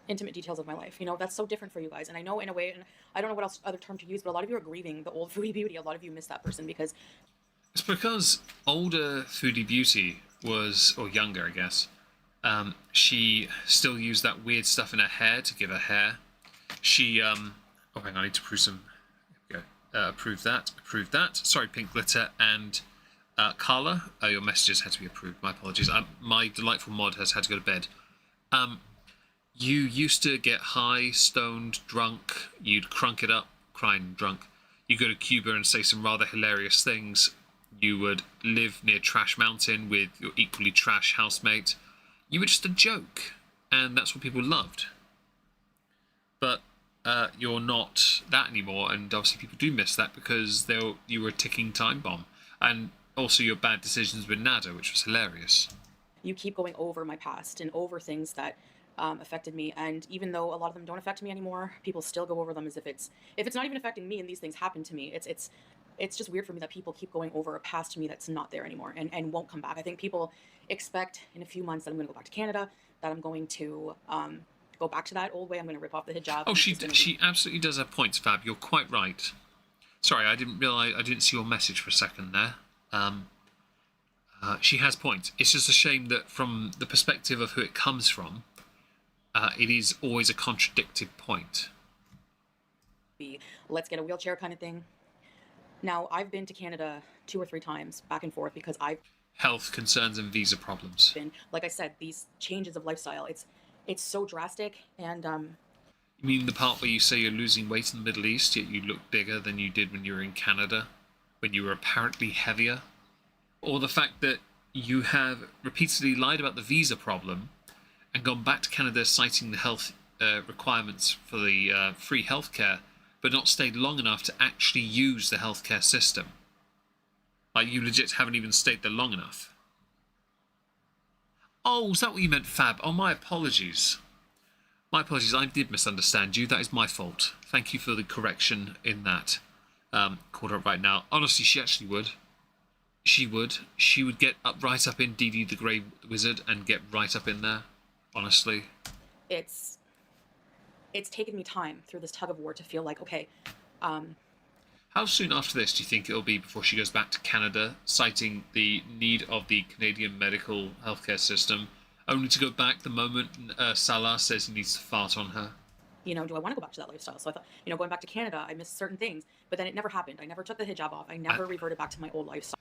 intimate details of my life, you know, that's so different for you guys. And I know in a way, and I don't know what else other term to use, but a lot of you are grieving the old Foodie Beauty. A lot of you miss that person because. It's because older Foodie Beauty was, or younger, I guess, she still used that weird stuff in her hair to give her hair. She, oh, hang on, I need to approve some. Here we go. Approve that. Sorry, Pink Glitter and Carla. Your messages had to be approved. My apologies. My delightful mod has had to go to bed. You used to get high, stoned, drunk. You'd crunk it up, crying drunk. You go to Cuba and say some rather hilarious things. You would live near Trash Mountain with your equally trash housemate. You were just a joke, and that's what people loved. But you're not that anymore, and obviously people do miss that because you were a ticking time bomb. And also your bad decisions with Nada, which was hilarious. You keep going over my past and over things that affected me, and even though a lot of them don't affect me anymore, people still go over them as if it's not even affecting me and these things happen to me. It's just weird for me that people keep going over a past to me that's not there anymore and won't come back. I think people expect in a few months that I'm going to go back to Canada, that I'm going to go back to that old way. I'm going to rip off the hijab. Oh, she absolutely does have points, Fab. You're quite right. Sorry, I didn't see your message for a second there. She has points. It's just a shame that from the perspective of who it comes from, it is always a contradicted point. Let's get a wheelchair kind of thing. Now, I've been to Canada 2 or 3 times back and forth because I've health concerns and visa problems. Been, like I said, these changes of lifestyle, it's so drastic. And you mean the part where you say you're losing weight in the Middle East, yet you look bigger than you did when you were in Canada, when you were apparently heavier? Or the fact that you have repeatedly lied about the visa problem and gone back to Canada citing the health requirements for the free healthcare, but not stayed long enough to actually use the healthcare system. Like, you legit haven't even stayed there long enough. Oh, is that what you meant, Fab? Oh, my apologies. My apologies, I did misunderstand you. That is my fault. Thank you for the correction in that. Called her up right now. Honestly, she actually would. She would. She would get right up in DD the Grey Wizard and get right up in there. Honestly. It's taken me time through this tug of war to feel like, okay. How soon after this do you think it'll be before she goes back to Canada, citing the need of the Canadian medical healthcare system, only to go back the moment Salah says he needs to fart on her? You know, do I want to go back to that lifestyle? So I thought, you know, going back to Canada, I missed certain things, but then it never happened. I never took the hijab off. I never reverted back to my old lifestyle.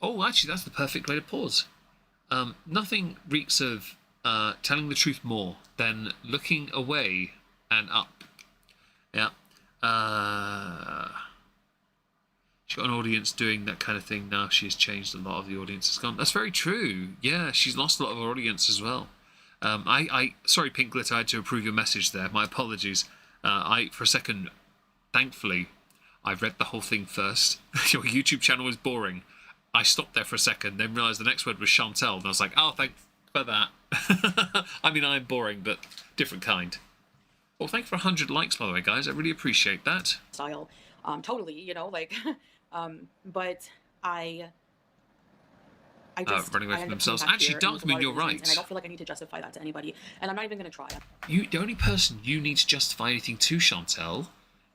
Oh, actually, that's the perfect way to pause. Nothing reeks of telling the truth more than looking away and up. Yeah. She's got an audience doing that kind of thing now. She has changed. A lot of the audience has gone. That's very true. Yeah, she's lost a lot of her audience as well. Sorry, Pink Glitter, I had to approve your message there. My apologies. For a second, thankfully, I read the whole thing first. Your YouTube channel is boring. I stopped there for a second, then realised the next word was Chantel, and I was like, oh, thank for that. I mean, I'm boring, but different kind. Well, thank you for 100 likes, by the way, guys. I really appreciate that. Style, totally, you know, like, but I just running away I from end up coming themselves. back Actually, here, and there's a lot Darkmoon, of you're reasons, right. and I don't feel like I need to justify that to anybody, and I'm not even going to try. The only person you need to justify anything to, Chantel,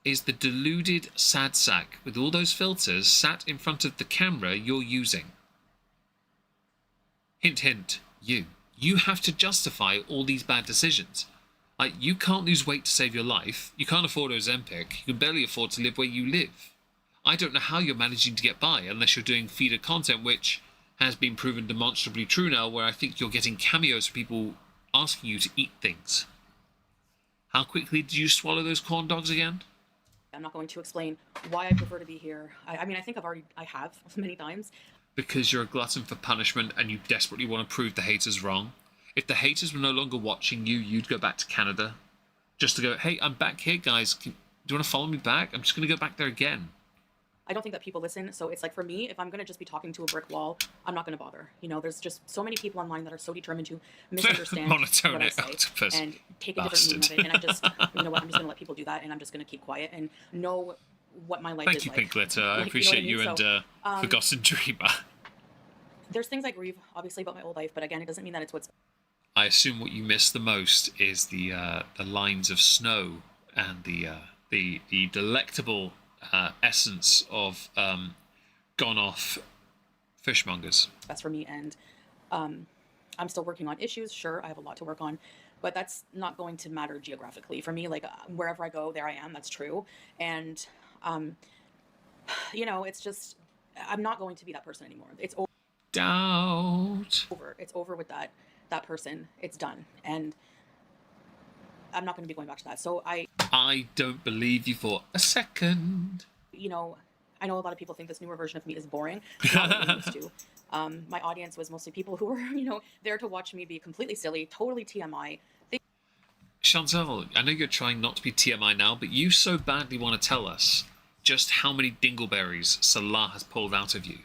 is the deluded sad sack with all those filters sat in front of the camera you're using. Hint, hint, you. You have to justify all these bad decisions. Like, you can't lose weight to save your life. You can't afford Ozempic. You can barely afford to live where you live. I don't know how you're managing to get by unless you're doing feeder content, which has been proven demonstrably true now, where I think you're getting cameos from people asking you to eat things. How quickly did you swallow those corn dogs again? I'm not going to explain why I prefer to be here. I mean, I think I have many times. Because you're a glutton for punishment and you desperately want to prove the haters wrong. If the haters were no longer watching you, you'd go back to Canada. Just to go, hey, I'm back here, guys. Do you want to follow me back? I'm just going to go back there again. I don't think that people listen. So it's like, for me, if I'm going to just be talking to a brick wall, I'm not going to bother. You know, there's just so many people online that are so determined to misunderstand Monotone what I say octopus and take a bastard. different meaning of it. And I just, you know what, I'm just going to let people do that, and I'm just going to keep quiet and know what my life Thank is you, like. Pink Glitter. I Like, appreciate you know what I mean? and Forgotten Dreamer. There's things I grieve, obviously, about my old life, but again, it doesn't mean that it's what's... I assume what you miss the most is the lines of snow and the delectable essence of gone off fishmongers. That's for me, and I'm still working on issues. Sure, I have a lot to work on, but that's not going to matter geographically for me. Like, wherever I go, there I am. That's true, and you know, it's just, I'm not going to be that person anymore. It's over. Doubt. It's over with that person. It's done, and I'm not going to be going back to that. So I don't believe you for a second. You know, I know a lot of people think this newer version of me is boring. Not what I used to. My audience was mostly people who were, you know, there to watch me be completely silly, totally TMI. Chantal, I know you're trying not to be TMI now, but you so badly want to tell us just how many dingleberries Salah has pulled out of you.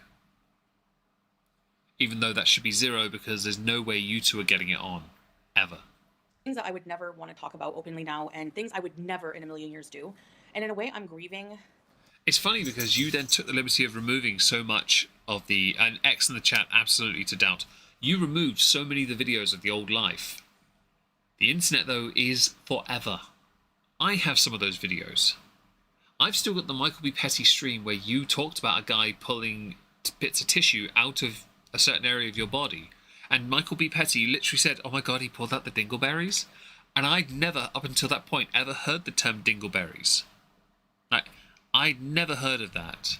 Even though that should be 0, because there's no way you two are getting it on. Ever. Things that I would never want to talk about openly now, and things I would never in a million years do. And in a way, I'm grieving. It's funny because you then took the liberty of removing so much of the... And X in the chat, absolutely to doubt. You removed so many of the videos of the old life. The internet, though, is forever. I have some of those videos. I've still got the Michael B. Petty stream where you talked about a guy pulling bits of tissue out of a certain area of your body, and Michael B. Petty literally said, oh my god, he pulled out the dingleberries. And I'd never, up until that point, ever heard the term dingleberries. Like, I'd never heard of that,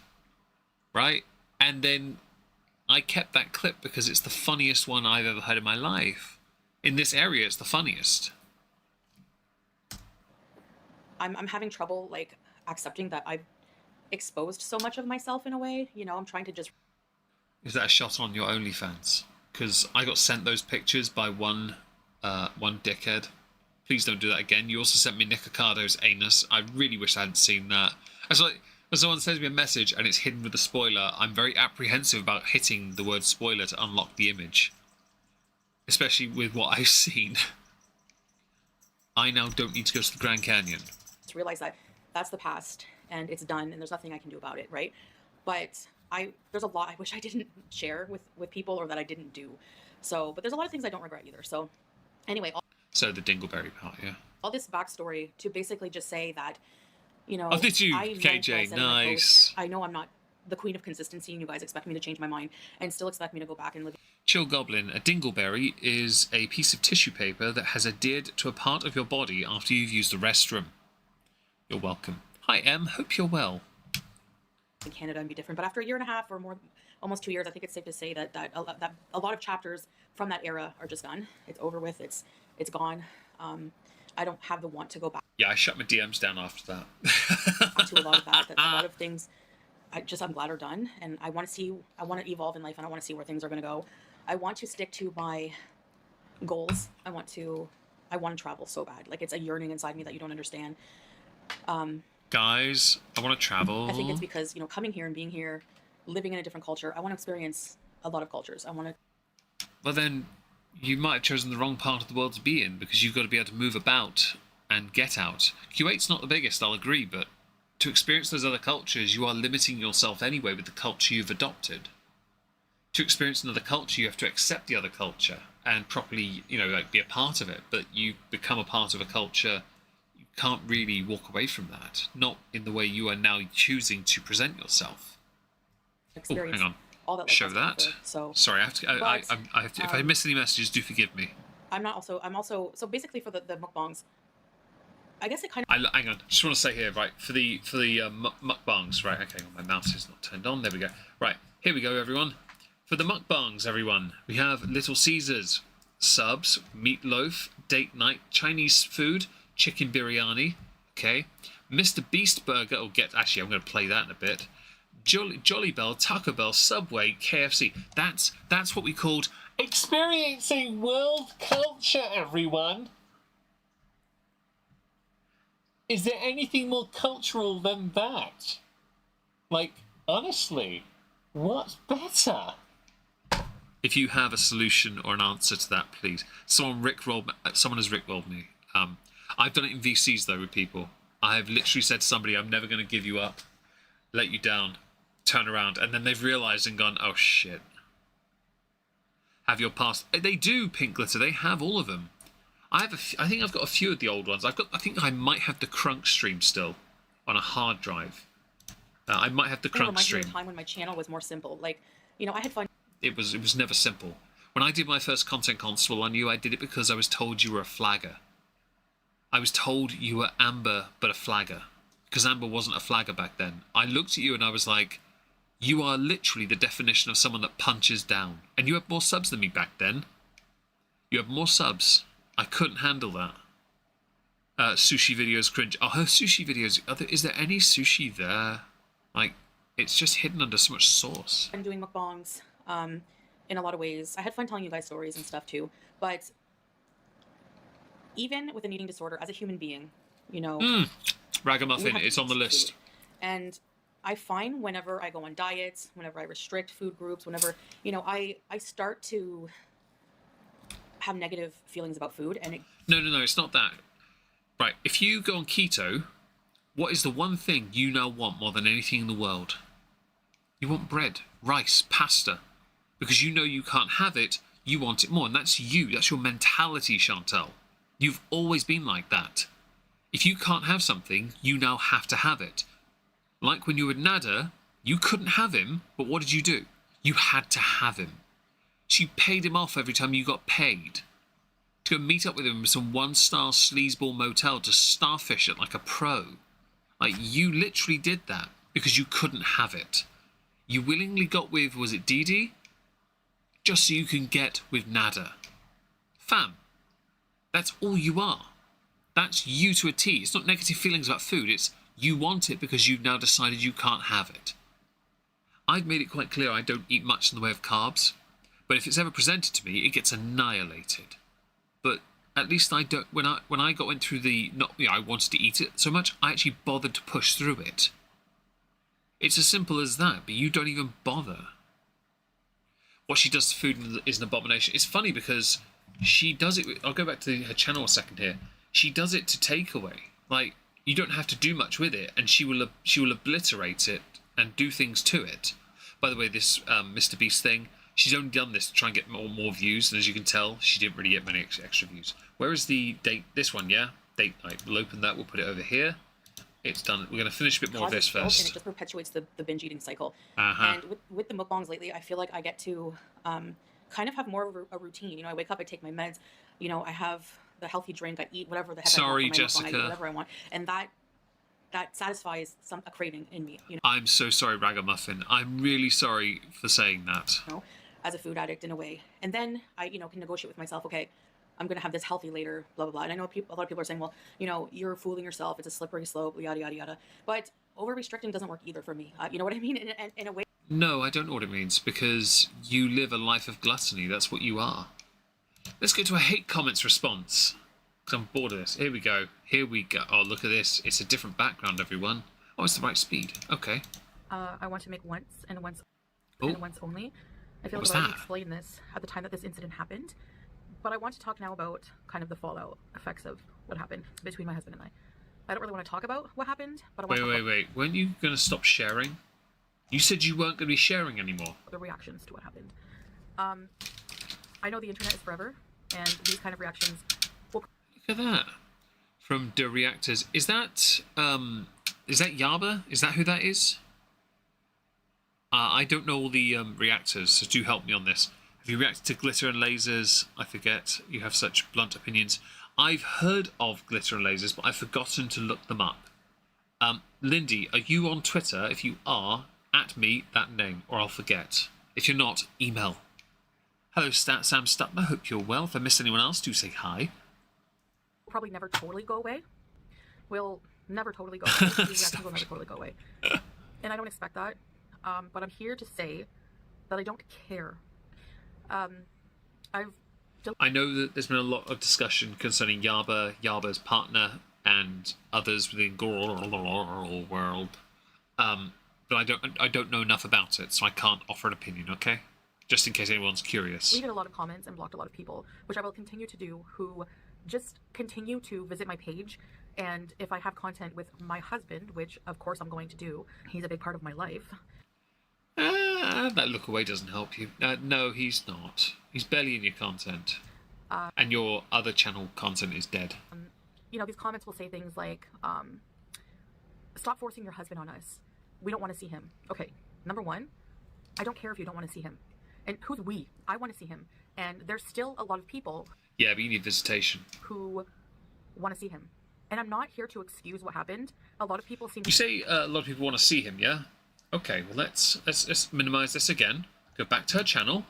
right? And then I kept that clip because it's the funniest one I've ever heard in my life. In this area, it's the funniest. I'm having trouble, like, accepting that I've exposed so much of myself in a way. You know, I'm trying to just... Is that a shot on your OnlyFans? Because I got sent those pictures by one dickhead. Please don't do that again. You also sent me Nick Occado's anus. I really wish I hadn't seen that. It's like, when someone sends me a message and it's hidden with a spoiler, I'm very apprehensive about hitting the word spoiler to unlock the image. Especially with what I've seen. I now don't need to go to the Grand Canyon. Just realize that that's the past, and it's done, and there's nothing I can do about it, right? But there's a lot I wish I didn't share with people, or that I didn't do. So, but there's a lot of things I don't regret either. So, anyway. So the dingleberry part, yeah. All this backstory to basically just say that, you know. Oh, did you, I KJ? Nice. I know I'm not the queen of consistency, and you guys expect me to change my mind and still expect me to go back and live. Chill Goblin, a dingleberry is a piece of tissue paper that has adhered to a part of your body after you've used the restroom. You're welcome. Hi, Em. Hope you're well. In Canada and be different, but after a year and a half or more, almost 2 years, I think it's safe to say that a lot of chapters from that era are just done. It's over with. It's gone. I don't have the want to go back. Yeah, I shut my DMs down after that. To a lot of that. A lot of things I'm glad are done, and I want to evolve in life, and I want to see where things are going to go. I want to stick to my goals. I want to travel so bad. Like, it's a yearning inside me that you don't understand. Guys, I want to travel. I think it's because, you know, coming here and being here, living in a different culture. I want to experience a lot of cultures. I want to. Well, then you might have chosen the wrong part of the world to be in, because you've got to be able to move about and get out. Kuwait's not the biggest, I'll agree, but to experience those other cultures, you are limiting yourself anyway with the culture you've adopted. To experience another culture, you have to accept the other culture and properly, like, be a part of it. But you become a part of a culture, you can't really walk away from that. Not in the way you are now choosing to present yourself. Oh, hang on. All that, like, show that. So sorry, I have to. I have to. If I miss any messages, do forgive me. I'm also. So basically, for the mukbangs, I guess it kind of. Hang on. Just want to say here, right? For the mukbangs, right? Okay, my mouse is not turned on. There we go. Right, here we go, everyone. For the mukbangs, everyone, we have Little Caesars, subs, meatloaf, date night, Chinese food, chicken biryani. Okay, Mr. Beast Burger. Oh, actually, I'm going to play that in a bit. Jolly Bell, Taco Bell, Subway, KFC. That's what we called experiencing world culture, everyone. Is there anything more cultural than that? Like, honestly, what's better? If you have a solution or an answer to that, please. Someone has rickrolled me. I've done it in VCs, though, with people. I have literally said to somebody, I'm never going to give you up, let you down, turn around, and then they've realised and gone, oh, shit. Have your past... They do, Pink Glitter. They have all of them. I think I've got a few of the old ones. I think I might have the Crunk stream still on a hard drive. I might have the Crunk stream. It reminds me of a time when my channel was more simple. Like, I had fun. It was never simple. When I did my first Content Constable, I knew I did it because I was told you were a flagger. I was told you were Amber, but a flagger. Because Amber wasn't a flagger back then. I looked at you and I was like, you are literally the definition of someone that punches down. And you had more subs than me back then. You had more subs. I couldn't handle that. Sushi videos cringe. Oh, her sushi videos. Is there any sushi there? Like, it's just hidden under so much sauce. I'm doing mukbangs in a lot of ways. I had fun telling you guys stories and stuff too. But even with an eating disorder, as a human being, Ragamuffin, it's on the list. And I find whenever I go on diets, whenever I restrict food groups, whenever, I start to have negative feelings about food. And No, it's not that. Right, if you go on keto, what is the one thing you now want more than anything in the world? You want bread, rice, pasta. Because you know you can't have it, you want it more. And that's you. That's your mentality, Chantal. You've always been like that. If you can't have something, you now have to have it. Like when you were with Nada, you couldn't have him, but what did you do? You had to have him. So you paid him off every time you got paid. To go meet up with him in some one-star sleazeball motel to starfish it like a pro. Like, you literally did that because you couldn't have it. You willingly got with, was it Dee? Just so you can get with Nada. Fam, that's all you are. That's you to a T. It's not negative feelings about food, it's you want it because you've now decided you can't have it. I've made it quite clear I don't eat much in the way of carbs, but if it's ever presented to me, it gets annihilated. But at least I don't. When I went through the I wanted to eat it so much, I actually bothered to push through it. It's as simple as that, but you don't even bother. What she does to food is an abomination. It's funny because she does it. I'll go back to her channel a second here. She does it to takeaway. Like, you don't have to do much with it, and she will obliterate it and do things to it. By the way, this Mr. Beast thing, she's only done this to try and get more views, and as you can tell, she didn't really get many extra views. Where is the date? This one, yeah? Date night. We'll open that. We'll put it over here. It's done. We're going to finish a bit more of this first. And it just perpetuates the binge eating cycle. Uh-huh. And with the mukbangs lately, I feel like I get to kind of have more of a routine. I wake up, I take my meds. I have the healthy drink. I eat whatever the heck I want. Sorry, for my Jessica. mukbang, I eat whatever I want, and that satisfies a craving in me. I'm so sorry, Ragamuffin. I'm really sorry for saying that. As a food addict in a way, and then I can negotiate with myself. Okay, I'm gonna have this healthy later, blah blah blah. And I know a lot of people are saying, well, you're fooling yourself. It's a slippery slope, yada yada yada. But over restricting doesn't work either for me. You know what I mean? In a way. No, I don't know what it means, because you live a life of gluttony. That's what you are. Let's go to a hate comments response. Because I'm bored of this. Here we go. Oh, look at this. It's a different background, everyone. Oh, it's the right speed. Okay. I want to make once and once. and once only. I feel like I've already explained this at the time that this incident happened, but I want to talk now about kind of the fallout effects of what happened between my husband and I. I don't really want to talk about what happened, but I want to talk wait. Weren't you going to stop sharing? You said you weren't going to be sharing anymore. The reactions to what happened. I know the internet is forever, and these kind of reactions will... Look at that. From the reactors. Is that Yaba? Is that who that is? I don't know all the reactors, so do help me on this. Have you reacted to glitter and lasers? I forget. You have such blunt opinions. I've heard of glitter and lasers, but I've forgotten to look them up. Lindy, are you on Twitter? If you are, at me that name, or I'll forget. If you're not, email. Hello, Sam Stutner. Hope you're well. If I missed anyone else, do say hi. Probably never totally go away. Will never totally go away. These reactions will never totally go away. And I don't expect that. But I'm here to say that I don't care. I know that there's been a lot of discussion concerning Yaba's partner, and others within Gorl world. But I don't know enough about it, so I can't offer an opinion. Okay, just in case anyone's curious. We did a lot of comments and blocked a lot of people, which I will continue to do. Who just continue to visit my page, and if I have content with my husband, which of course I'm going to do, he's a big part of my life. That look away doesn't help you. No, he's not. He's barely in your content. And your other channel content is dead. You know, these comments will say things like, stop forcing your husband on us. We don't want to see him. Okay, number one, I don't care if you don't want to see him. And who's we? I want to see him. And there's still a lot of people... Yeah, but you need visitation. ...who want to see him. And I'm not here to excuse what happened. A lot of people seem to... You say a lot of people want to see him, yeah? Okay, well, let's minimize this again. Go back to her channel.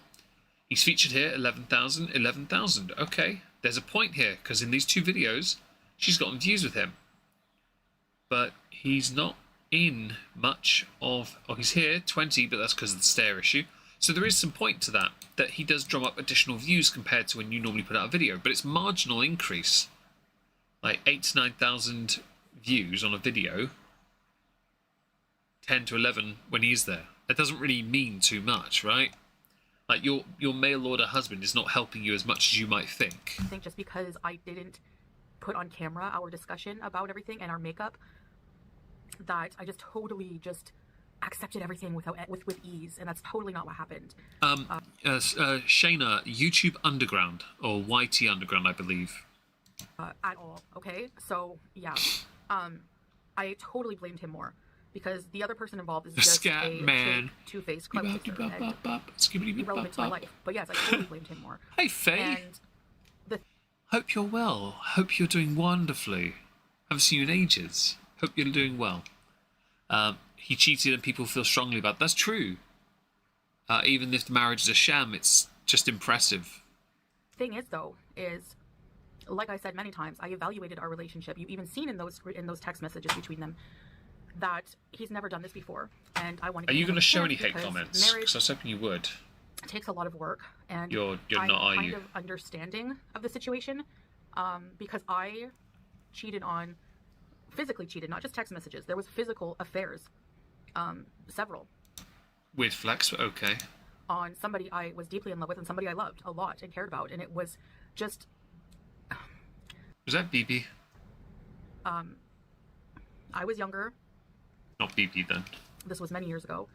He's featured here, 11,000, 11,000. Okay, there's a point here, because in these two videos, she's gotten views with him. But he's not in much of... Oh, he's here, 20, but that's because of the stare issue. So there is some point to that he does drum up additional views compared to when you normally put out a video. But it's marginal increase. Like 8,000 to 9,000 views on a video. 10 to 11 when he's there. That doesn't really mean too much, right? Like your mail order husband is not helping you as much as you might think. I think just because I didn't put on camera our discussion about everything and our makeup, that I just totally just accepted everything with ease, and that's totally not what happened. Shayna, YouTube Underground or YT Underground, I believe. At all, okay? So yeah, I totally blamed him more. Because the other person involved is just a two-faced clout chaser and irrelevant to my life. But yes, I totally blamed him more. Hey, Faye. Hope you're well. Hope you're doing wonderfully. Haven't seen you in ages. Hope you're doing well. He cheated and people feel strongly about it. That's true. Even if the marriage is a sham, it's just impressive. Thing is, though, is like I said many times, I evaluated our relationship. You've even seen in those text messages between them that he's never done this before, and I want to. Are you going to show any hate comments? Because I was hoping you would. It takes a lot of work, and you're not, are you? Kind of understanding of the situation, because I physically cheated, not just text messages. There was physical affairs, several. With Flex, okay. On somebody I was deeply in love with, and somebody I loved a lot and cared about, and it was just. Was that BB? I was younger. Not BB then. This was many years ago.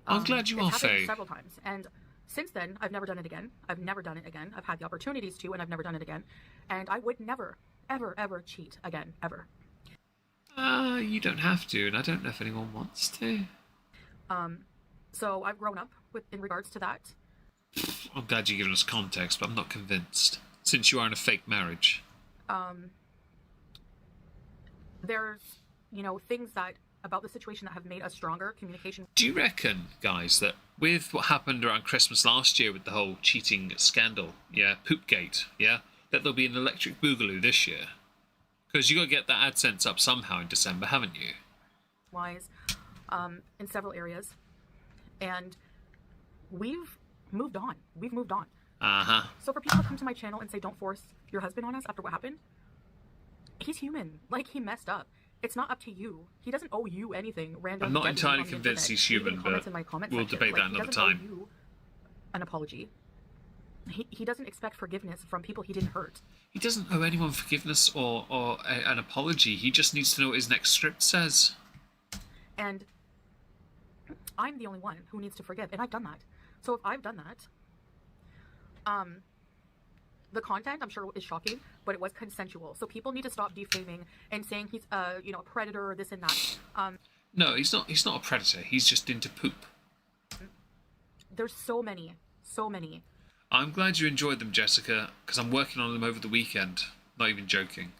I'm glad you are, Faye. Several times, and since then, I've never done it again. I've never done it again. I've had the opportunities to, and I've never done it again. And I would never, ever, ever cheat again, ever. You don't have to, and I don't know if anyone wants to. So I've grown up in regards to that. I'm glad you've given us context, but I'm not convinced. Since you are in a fake marriage. There's, things about the situation that have made us stronger. Communication. Do you reckon, guys, that with what happened around Christmas last year with the whole cheating scandal, Poopgate, that there'll be an electric boogaloo this year? Because you got to get that AdSense up somehow in December, haven't you? Wise, in several areas, and we've moved on. So for people to come to my channel and say, "Don't force your husband on us," after what happened, he's human. Like, he messed up, it's not up to you. He doesn't owe you anything. Random. I'm not deadbeat entirely on the convinced internet he's human, leaving comments but in my comment we'll section. debate that He another doesn't owe time. you an apology. He doesn't expect forgiveness from people he didn't hurt. He doesn't owe anyone forgiveness or an apology. He just needs to know what his next script says. And I'm the only one who needs to forgive, and I've done that. So if I've done that, the content, I'm sure, is shocking, but it was consensual. So people need to stop defaming and saying he's, a predator or this and that. No, he's not. He's not a predator. He's just into poop. There's so many. I'm glad you enjoyed them, Jessica, because I'm working on them over the weekend. Not even joking.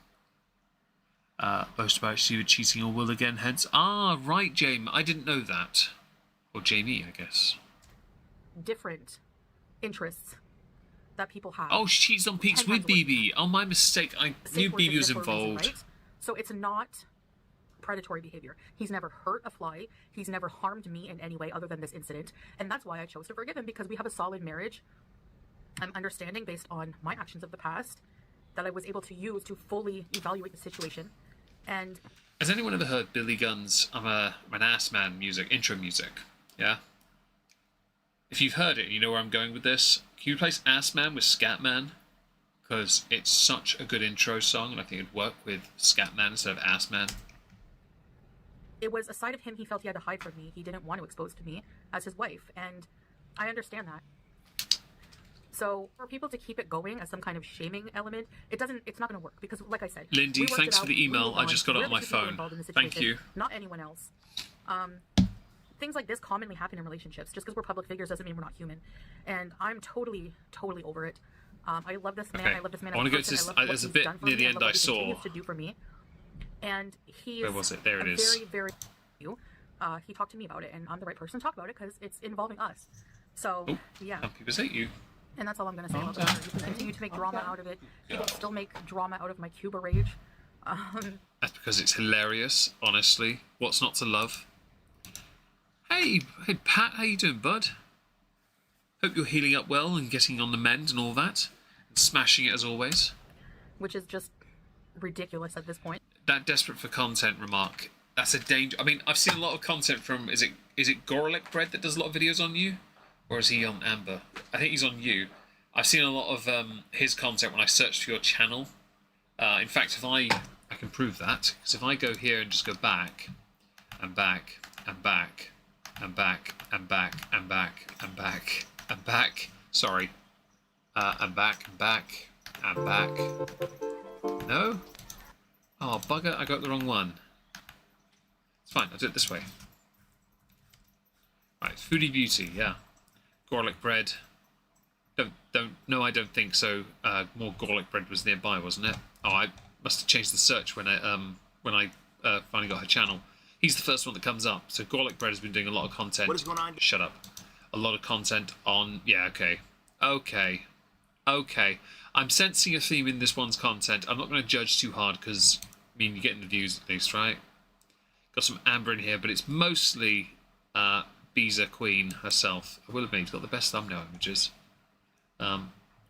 Boast about you cheating or will again, hence. Ah, right, Jamie. I didn't know that. Or Jamie, I guess. Different interests that people have. Oh, she cheats on Peaks with BB. Oh, my mistake. I knew BB was involved. Right? So it's not predatory behavior. He's never hurt a fly. He's never harmed me in any way other than this incident. And that's why I chose to forgive him, because we have a solid marriage. I'm understanding based on my actions of the past that I was able to use to fully evaluate the situation. And has anyone ever heard Billy Gunn's I'm an Ass Man music, intro music? Yeah? If you've heard it and you know where I'm going with this, can you replace Ass Man with Scat Man? Because it's such a good intro song, and I think it'd work with Scat Man instead of Ass Man. It was a side of him he felt he had to hide from me. He didn't want to expose to me as his wife, and I understand that. So for people to keep it going as some kind of shaming element, it's not going to work, because like I said, Lindy, thanks for the email. I just got it on my phone. Thank you. Not anyone else. Things like this commonly happen in relationships. Just because we're public figures doesn't mean we're not human. And I'm totally over it. I love this man. Okay. I love this man. I want to go to this. There's a bit near the end I saw. Continues to do for me. And he is where was it? There it is. Very he talked to me about it, and I'm the right person to talk about it because it's involving us. So yeah. Some people hate you. And that's all I'm going to say about that. You can continue to make drama out of it. You can still make drama out of my Cuba rage. That's because it's hilarious, honestly. What's not to love? Hey Pat, how you doing, bud? Hope you're healing up well and getting on the mend and all that. And smashing it as always. Which is just ridiculous at this point. That desperate for content remark, that's a danger. I mean, I've seen a lot of content from, is it Gorelick Bread that does a lot of videos on you? Or is he on Amber? I think he's on you. I've seen a lot of his content when I searched for your channel. In fact, if I can prove that, because if I go here and just go back, and back, and back, and back, and back, and back, and back, and back, sorry, and back, and back, and back. No? Oh, bugger, I got the wrong one. It's fine, I'll do it this way. Right, Foodie Beauty, yeah. Garlic bread. No, I don't think so. More garlic bread was nearby, wasn't it? Oh, I must have changed the search when I finally got her channel. He's the first one that comes up. So garlic bread has been doing a lot of content. What is going on? Shut up. A lot of content on. Yeah, okay. I'm sensing a theme in this one's content. I'm not going to judge too hard because I mean you're getting the views at least, right? Got some Amber in here, but it's mostly Beezer Kween herself. I will admit, got the best thumbnail images.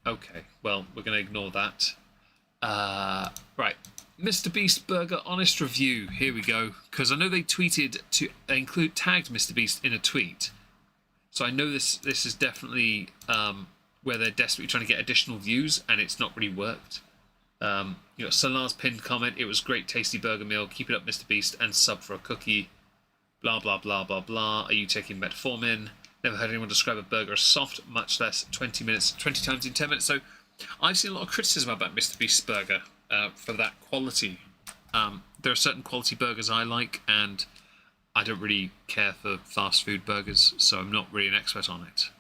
Okay, well, we're going to ignore that. Right, Mr. Beast Burger Honest Review. Here we go. Because I know they tweeted to tagged Mr. Beast in a tweet. So I know this is definitely where they're desperately trying to get additional views, and it's not really worked. Solar's pinned comment, it was great tasty burger meal, keep it up Mr. Beast, and sub for a cookie. Blah, blah, blah, blah, blah. Are you taking metformin? Never heard anyone describe a burger as soft, much less 20 times in 10 minutes. So I've seen a lot of criticism about Mr. Beast's burger for that quality. There are certain quality burgers I like, and I don't really care for fast food burgers, so I'm not really an expert on it.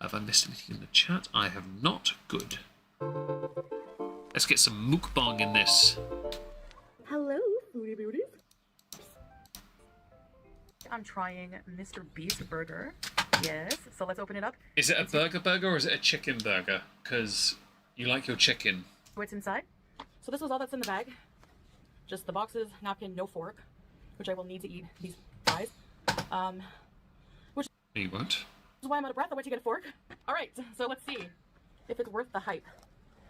Have I missed anything in the chat? I have not. Good. Let's get some mukbang in this. Hello, foodie beauties. I'm trying Mr. Beast Burger. Yes, so let's open it up. Is it a burger or is it a chicken burger? Because you like your chicken. What's inside? So this was all that's in the bag. Just the boxes, napkin, no fork, which I will need to eat these fries. You won't. This is why I'm out of breath. I went to get a fork. All right, so let's see if it's worth the hype.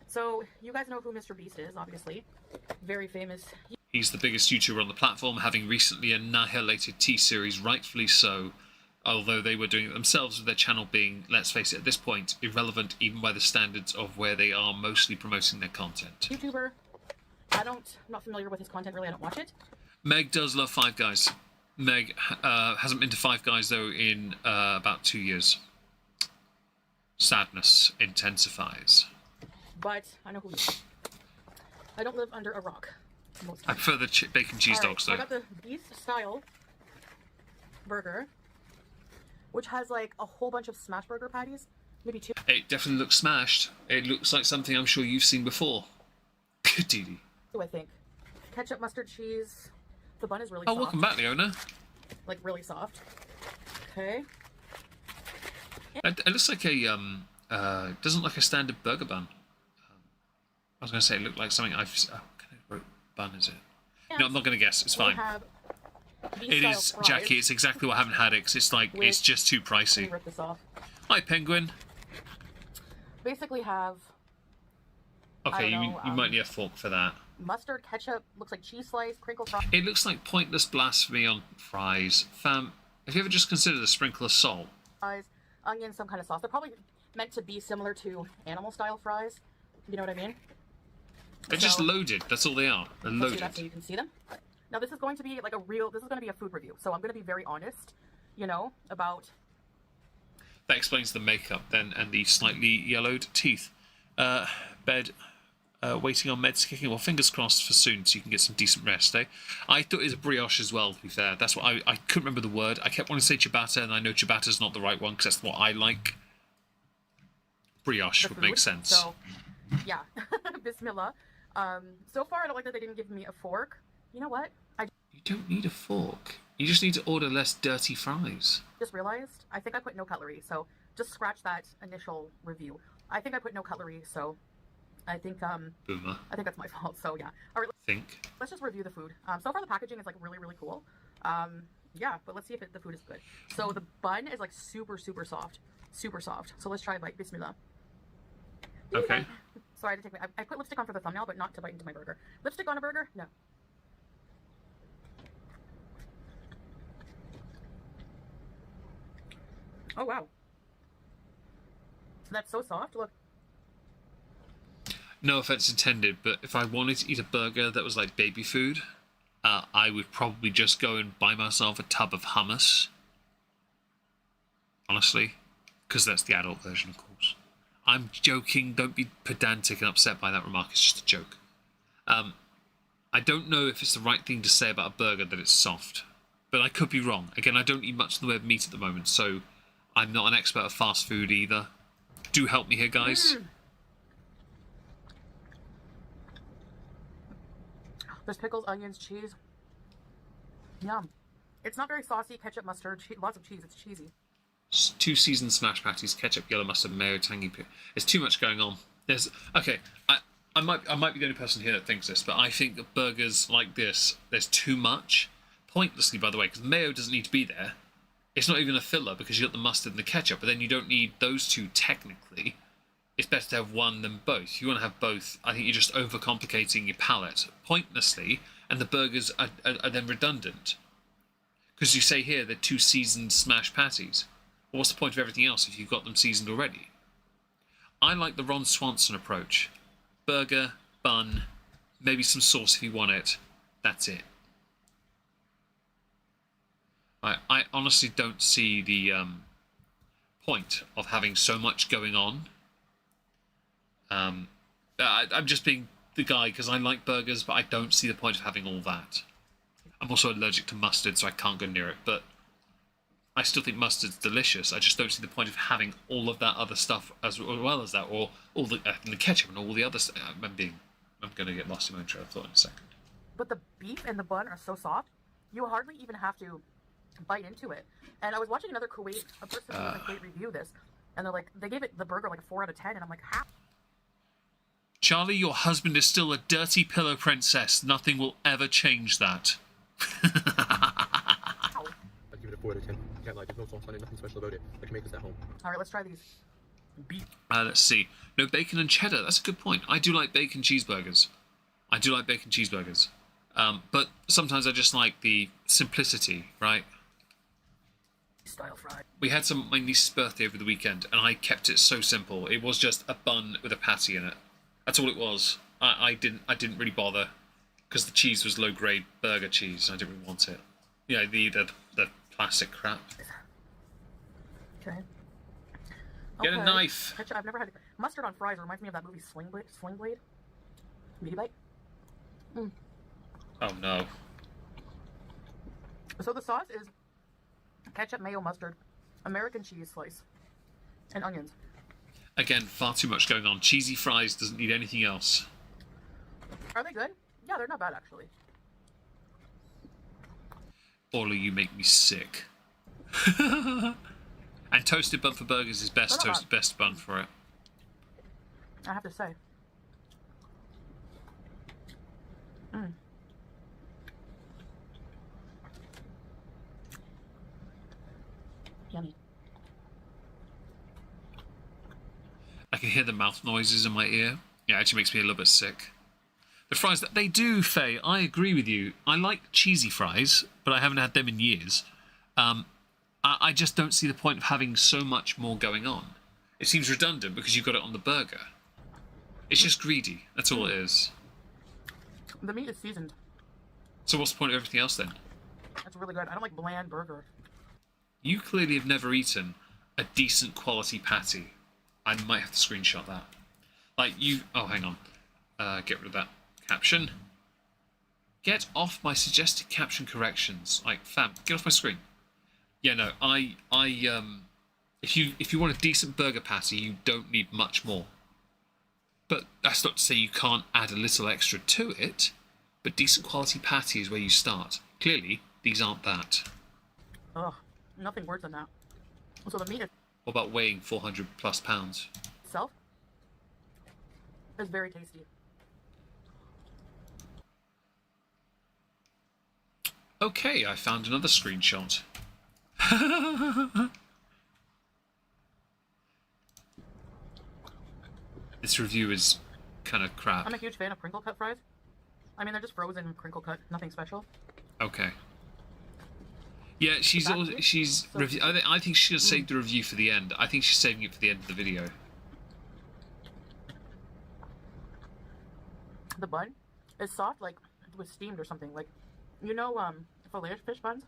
So you guys know who Mr. Beast is, obviously. Very famous He's the biggest YouTuber on the platform, having recently annihilated T-Series, rightfully so, although they were doing it themselves with their channel being, let's face it, at this point, irrelevant even by the standards of where they are mostly promoting their content. YouTuber. I'm not familiar with his content really, I don't watch it. Meg does love Five Guys. Meg hasn't been to Five Guys, though, in about 2 years. Sadness intensifies. But I know who you are. I don't live under a rock. I prefer the bacon cheese dogs, though. I got the beef style burger, which has like a whole bunch of smash burger patties, maybe 2. It definitely looks smashed. It looks like something I'm sure you've seen before. Goody. I think ketchup, mustard, cheese. The bun is really soft. Oh, welcome back, Leona. Like really soft. Okay. It looks like a doesn't look like a standard burger bun. I was going to say it looked like something I've. Oh, what bun is it? Yeah. No, I'm not going to guess. It's fine. It is, fries. Jackie. It's exactly what I haven't had it. 'Cause it's like it's just too Let pricey. me rip this off. Hi, Penguin. Basically have. Okay, I don't know, you might need a fork for that. Mustard, ketchup, looks like cheese slice, crinkle fries. It looks like pointless blasphemy on fries. Fam, have you ever just considered a sprinkle of salt? Onion, some kind of sauce. They're probably meant to be similar to animal style fries. You know what I mean? They're just loaded. That's all they are. They're Let's do loaded. that so you can see them. Now this is going to be like this is going to be a food review. So I'm going to be very honest, you know, about. That explains the makeup then and the slightly yellowed teeth. Bed, waiting on meds kicking. Well, fingers crossed for soon so you can get some decent rest, eh? I thought it was a brioche as well, to be fair. That's what I couldn't remember the word. I kept wanting to say ciabatta, and I know ciabatta's not the right one because that's what I like. Brioche would make sense. So, yeah. Bismillah. So far, I don't like that they didn't give me a fork. You know what? You don't need a fork. You just need to order less dirty fries. Just realized, I think I put no cutlery, so just scratch that initial review. I think I put no cutlery, so I think Boomer. I think that's my fault. So yeah. All right. Let's just review the food. So far the packaging is like really cool. Yeah, but let's see if the food is good. So the bun is like super soft, So let's try a bite. Bismillah. Okay. Sorry, I put lipstick on for the thumbnail, but not to bite into my burger. Lipstick on a burger? No. Oh wow. That's so soft. Look. No offense intended, but if I wanted to eat a burger that was like baby food, I would probably just go and buy myself a tub of hummus. Honestly, because that's the adult version, of course. I'm joking. Don't be pedantic and upset by that remark. It's just a joke. I don't know if it's the right thing to say about a burger that it's soft, but I could be wrong. Again, I don't eat much in the way of meat at the moment, so I'm not an expert of fast food either. Do help me here, guys. There's pickles, onions, cheese. Yum. It's not very saucy. Ketchup, mustard, lots of cheese. It's cheesy. 2 seasoned smash patties, ketchup, yellow mustard, mayo, tangy. There's too much going on. Okay. I might be the only person here that thinks this, but I think that burgers like this, there's too much. Pointlessly, by the way, because mayo doesn't need to be there. It's not even a filler because you got the mustard and the ketchup, but then you don't need those two technically. It's better to have one than both. If you want to have both, I think you're just overcomplicating your palate pointlessly, and the burgers are then redundant. Because you say here they're 2 seasoned smash patties. Well, what's the point of everything else if you've got them seasoned already? I like the Ron Swanson approach. Burger, bun, maybe some sauce if you want it. That's it. I honestly don't see the point of having so much going on. I'm just being the guy because I like burgers, but I don't see the point of having all that. I'm also allergic to mustard, so I can't go near it, but I still think mustard's delicious. I just don't see the point of having all of that other stuff as well as that, or all the ketchup and all the other stuff. I'm going to get lost in my own train of thought in a second. But the beef and the bun are so soft, you hardly even have to bite into it. And I was watching another a person from Kuwait review this, and they're like, they gave it the burger like a 4 out of 10, and I'm like, how? Charlie, your husband is still a dirty pillow princess. Nothing will ever change that. I'd give it a 4 out of 10. I can't lie, there's no sauce on it, nothing special about it. I can make this at home. All right, let's try these. Beef. Let's see. No bacon and cheddar. That's a good point. I do like bacon cheeseburgers. But sometimes I just like the simplicity, right? Style fried. We had my niece's birthday over the weekend, and I kept it so simple. It was just a bun with a patty in it. That's all it was. I didn't really bother, because the cheese was low grade burger cheese. And I didn't really want it. You know, the plastic crap. Okay. Get a knife. Ketchup, I've never had mustard on fries. Reminds me of that movie Sling Blade. Meaty bite. Mm. Oh no. So the sauce is ketchup, mayo, mustard, American cheese slice, and onions. Again, far too much going on. Cheesy fries doesn't need anything else. Are they good? Yeah, they're not bad actually. All of you make me sick. And toasted bun for burgers is best. Toasted best bun for it. I have to say. Mm. Yummy. I can hear the mouth noises in my ear. Yeah, it actually makes me a little bit sick. The fries, that they do, Faye, I agree with you. I like cheesy fries, but I haven't had them in years. I just don't see the point of having so much more going on. It seems redundant because you've got it on the burger. It's just greedy. That's all it is. The meat is seasoned. So what's the point of everything else then? That's really good. I don't like bland burger. You clearly have never eaten a decent quality patty. I might have to screenshot that. Like you... Oh, hang on. Get rid of that caption. Get off my suggested caption corrections. Like, fam, get off my screen. Yeah, no, if you want a decent burger patty, you don't need much more. But that's not to say you can't add a little extra to it. But decent quality patty is where you start. Clearly, these aren't that. Ugh, nothing worse than that. So the meat What about weighing 400 plus pounds? itself is very tasty. Okay, I found another screenshot. This review is kind of crap. I'm a huge fan of crinkle cut fries. I mean, they're just frozen crinkle cut, nothing special. Okay. Yeah, I think she'll save the review for the end. I think she's saving it for the end of the video. The bun is soft, like it was steamed or something. Like, you know, filet fish buns.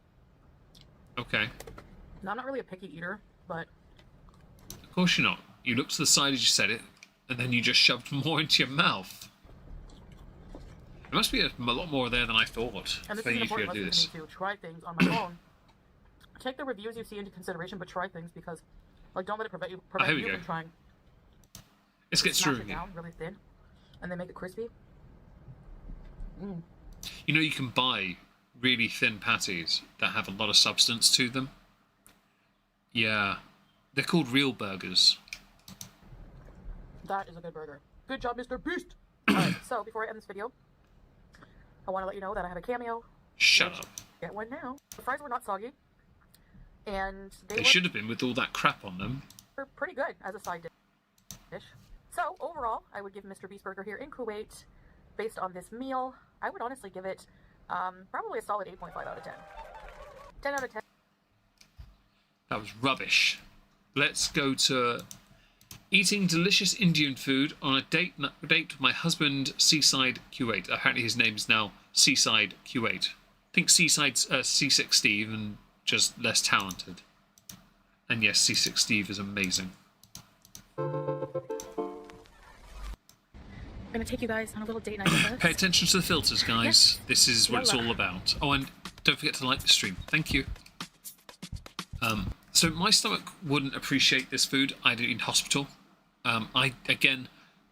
Okay. Now, I'm not really a picky eater, but Of course you're not. You looked to the side as you said it, and then you just shoved more into your mouth. There must be a lot more there than I thought. and this for is an you to be important able to do lesson this. to me to try things on my own. Take the reviews you see into consideration, but try things because, like, don't let it prevent you here we go. from trying. Let's get Smash through it it. down really thin, and then make it crispy. Mm. You know, you can buy really thin patties that have a lot of substance to them. Yeah. They're called real burgers. That is a good burger. Good job, Mr. Beast! Alright, so before I end this video, I want to let you know that I have a cameo. Shut up. Get one now. The fries were not soggy, and They should have been with all that crap on them. were pretty good as a side dish. So, overall, I would give Mr. Beast Burger here in Kuwait, based on this meal, I would honestly give it probably a solid 8.5 out of 10. 10 out of 10. That was rubbish. Let's go to eating delicious Indian food on a date with my husband, Seaside Kuwait. Apparently his name is now Seaside Kuwait. I think Seaside's C6 Steve and just less talented. And yes, C6 Steve is amazing. I'm gonna take you guys on a little date night with us. Pay attention to the filters, guys. Yes. This is what it's Yalla. all about. Oh, and don't forget to like the stream. Thank you. So my stomach wouldn't appreciate this food. I'd eat in hospital. Again,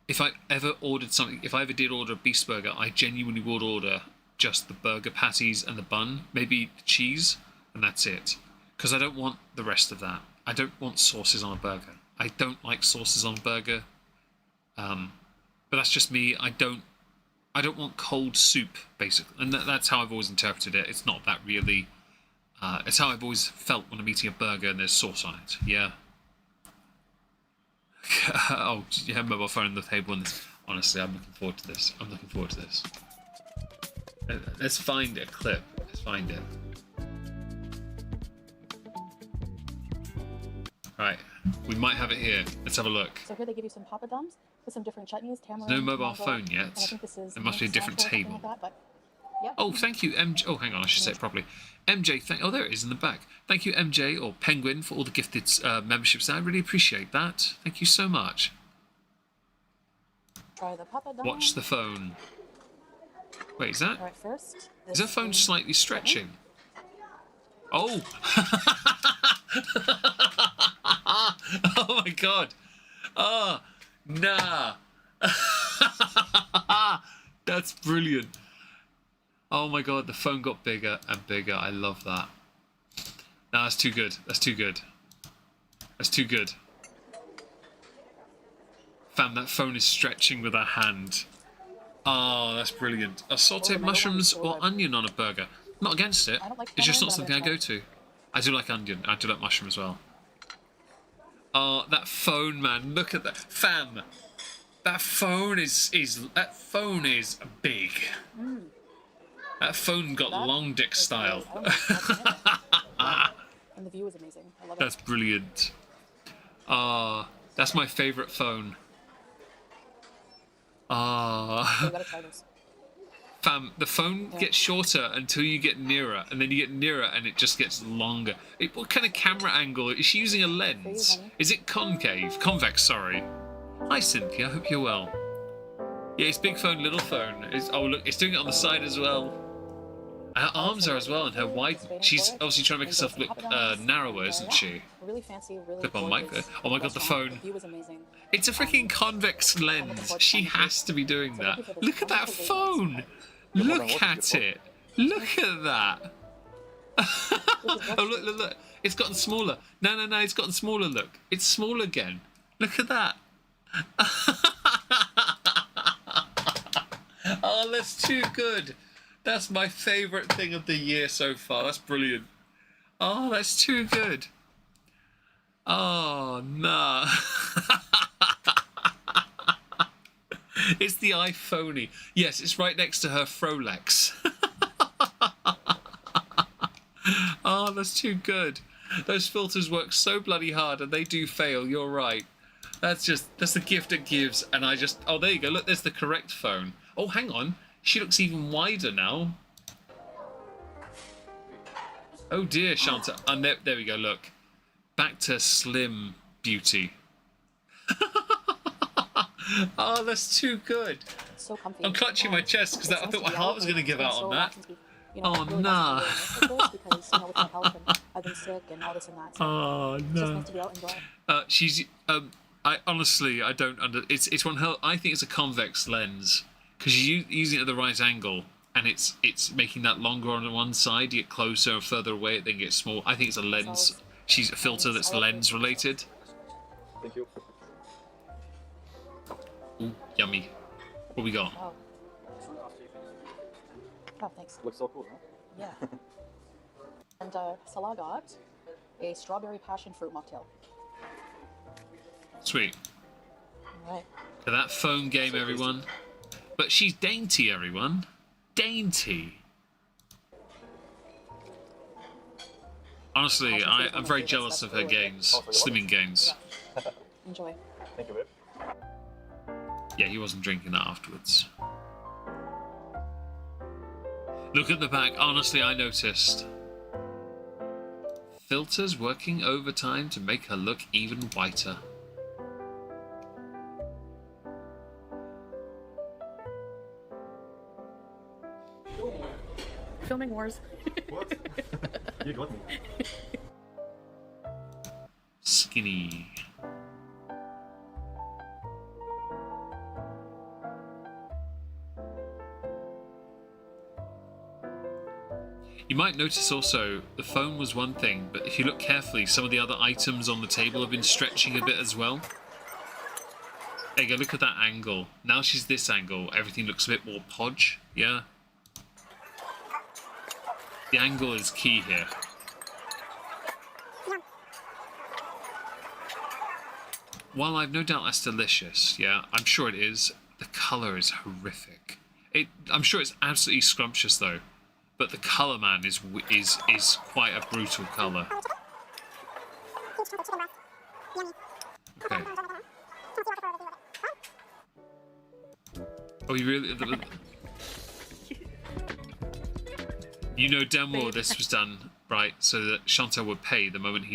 if I ever ordered something, if I ever did order a beast burger, I genuinely would order just the burger patties and the bun, maybe the cheese, and that's it. Because I don't want the rest of that. I don't want sauces on a burger. I don't like sauces on a burger. But that's just me. I don't want cold soup, basically, and that's how I've always interpreted it. It's not that really. It's how I've always felt when I'm eating a burger and there's sauce on it. Yeah. Oh, you have a mobile phone on the table, and honestly, I'm looking forward to this. I'm looking forward to this. Let's find a clip. Let's find it. Right, we might have it here. Let's have a look. So here they give you some papadums with some different chutneys, tamarind. There's no mobile mango, phone and I yet. think this is There must be a different cilantro or something table. like that, but, yeah. Oh, thank you, MJ. Oh, hang on, I should say it properly. MJ, oh, there it is in the back. Thank you, MJ, or Penguin, for all the gifted memberships. I really appreciate that. Thank you so much. Try the papadum. Watch the phone. Wait, is that? All right, first. Is that phone slightly stretching? Oh! Oh my god! Oh, nah! That's brilliant. Oh my god, the phone got bigger and bigger. I love that. No, that's too good. That's too good. That's too good. Fam, that phone is stretching with her hand. Oh, that's brilliant. Are sauteed mushrooms or onion on a burger? Not against it. It's just not something I go to. I do like onion. I do like mushroom as well. Oh, that phone, man. Look at that. Fam, that phone is big. That phone got long dick style. And the view is amazing. I love it. That's brilliant. Ah, that's my favorite phone. Ah. You gotta try this. Fam, the phone gets shorter until you get nearer, and then you get nearer and it just gets longer. What kind of camera angle? Is she using a lens? Is it concave? Convex, sorry. Hi, Cynthia. Hope you're well. Yeah, it's big phone, little phone. Oh, look, it's doing it on the side as well. Her arms are as well, and her wide. She's obviously trying to make herself look narrower, isn't she? Really fancy, really Clip on mic. Oh my god, the phone. The view is amazing. It's a freaking convex lens. She has to be doing that. Look at that phone. Look at it. Look at that. Oh, look. It's gotten smaller. No, it's gotten smaller, look. It's small again. Look at that. Oh, that's too good. That's my favourite thing of the year so far. That's brilliant. Oh, that's too good. Oh, nah. It's the iPhoney. Yes, it's right next to her Frolex. Oh, that's too good. Those filters work so bloody hard and they do fail. You're right. That's the gift it gives. And oh, there you go. Look, there's the correct phone. Oh, hang on. She looks even wider now. Oh dear, Shanta. And there we go, look. Back to slim beauty. Oh, that's too good. It's so comfy. I'm clutching my chest because I thought my heart was going to give out on that. Oh, really nah. Because, with my health and I've been sick and all this and that. So Oh, it's just no. nice to be out and dry. She's, I honestly, I don't it's one hell, I think it's a convex lens because you're using it at the right angle and it's making that longer on one side, you get closer or further away, it then gets small. I think it's a lens. She's a filter that's lens related. Thank you. Ooh, yummy. What we got? Oh. Oh, thanks. Looks so cool, huh? Yeah. And Salah got a strawberry passion fruit mocktail. Sweet. All right. So that phone game, everyone. But she's dainty, everyone. Dainty. Honestly, I'm very jealous of her games, slimming games. Enjoy. Thank you, babe. Yeah, he wasn't drinking that afterwards. Look at the back. Honestly, I noticed. Filters working overtime to make her look even whiter. Filming wars. What? You got me. Skinny. You might notice also, the phone was one thing, but if you look carefully, some of the other items on the table have been stretching a bit as well. There you go, look at that angle. Now she's this angle, everything looks a bit more podge, yeah? The angle is key here. While I've no doubt that's delicious, yeah, I'm sure it is, the colour is horrific. I'm sure it's absolutely scrumptious though, but the colour, man, is quite a brutal colour. Okay. Oh, you really? You know damn well this was done right so that Chantal would pay the moment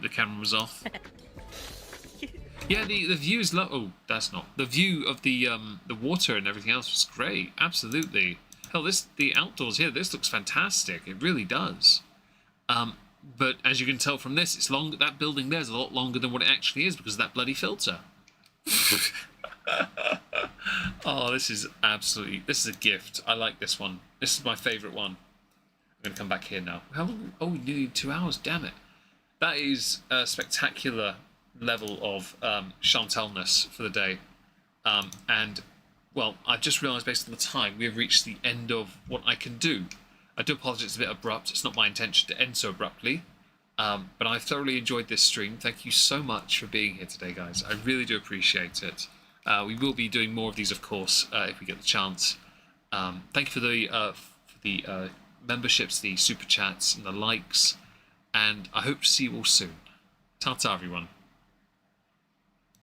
the camera was off. Yeah, the view is oh, that's not the view of the water and everything else was great. Absolutely. Hell, the outdoors here. This looks fantastic. It really does. But as you can tell from this, it's long. That building there is a lot longer than what it actually is because of that bloody filter. Oh, this is a gift. I like this one. This is my favourite one. I'm gonna come back here now. How long? Oh, nearly 2 hours. Damn it. That is a spectacular level of Chantalness for the day. And well, I've just realised based on the time we have reached the end of what I can do. I do apologise, it's a bit abrupt. It's not my intention to end so abruptly. But I've thoroughly enjoyed this stream. Thank you so much for being here today, guys. I really do appreciate it. We will be doing more of these, of course, if we get the chance. Thank you for the memberships, the super chats, and the likes. And I hope to see you all soon. Ta-ta, everyone.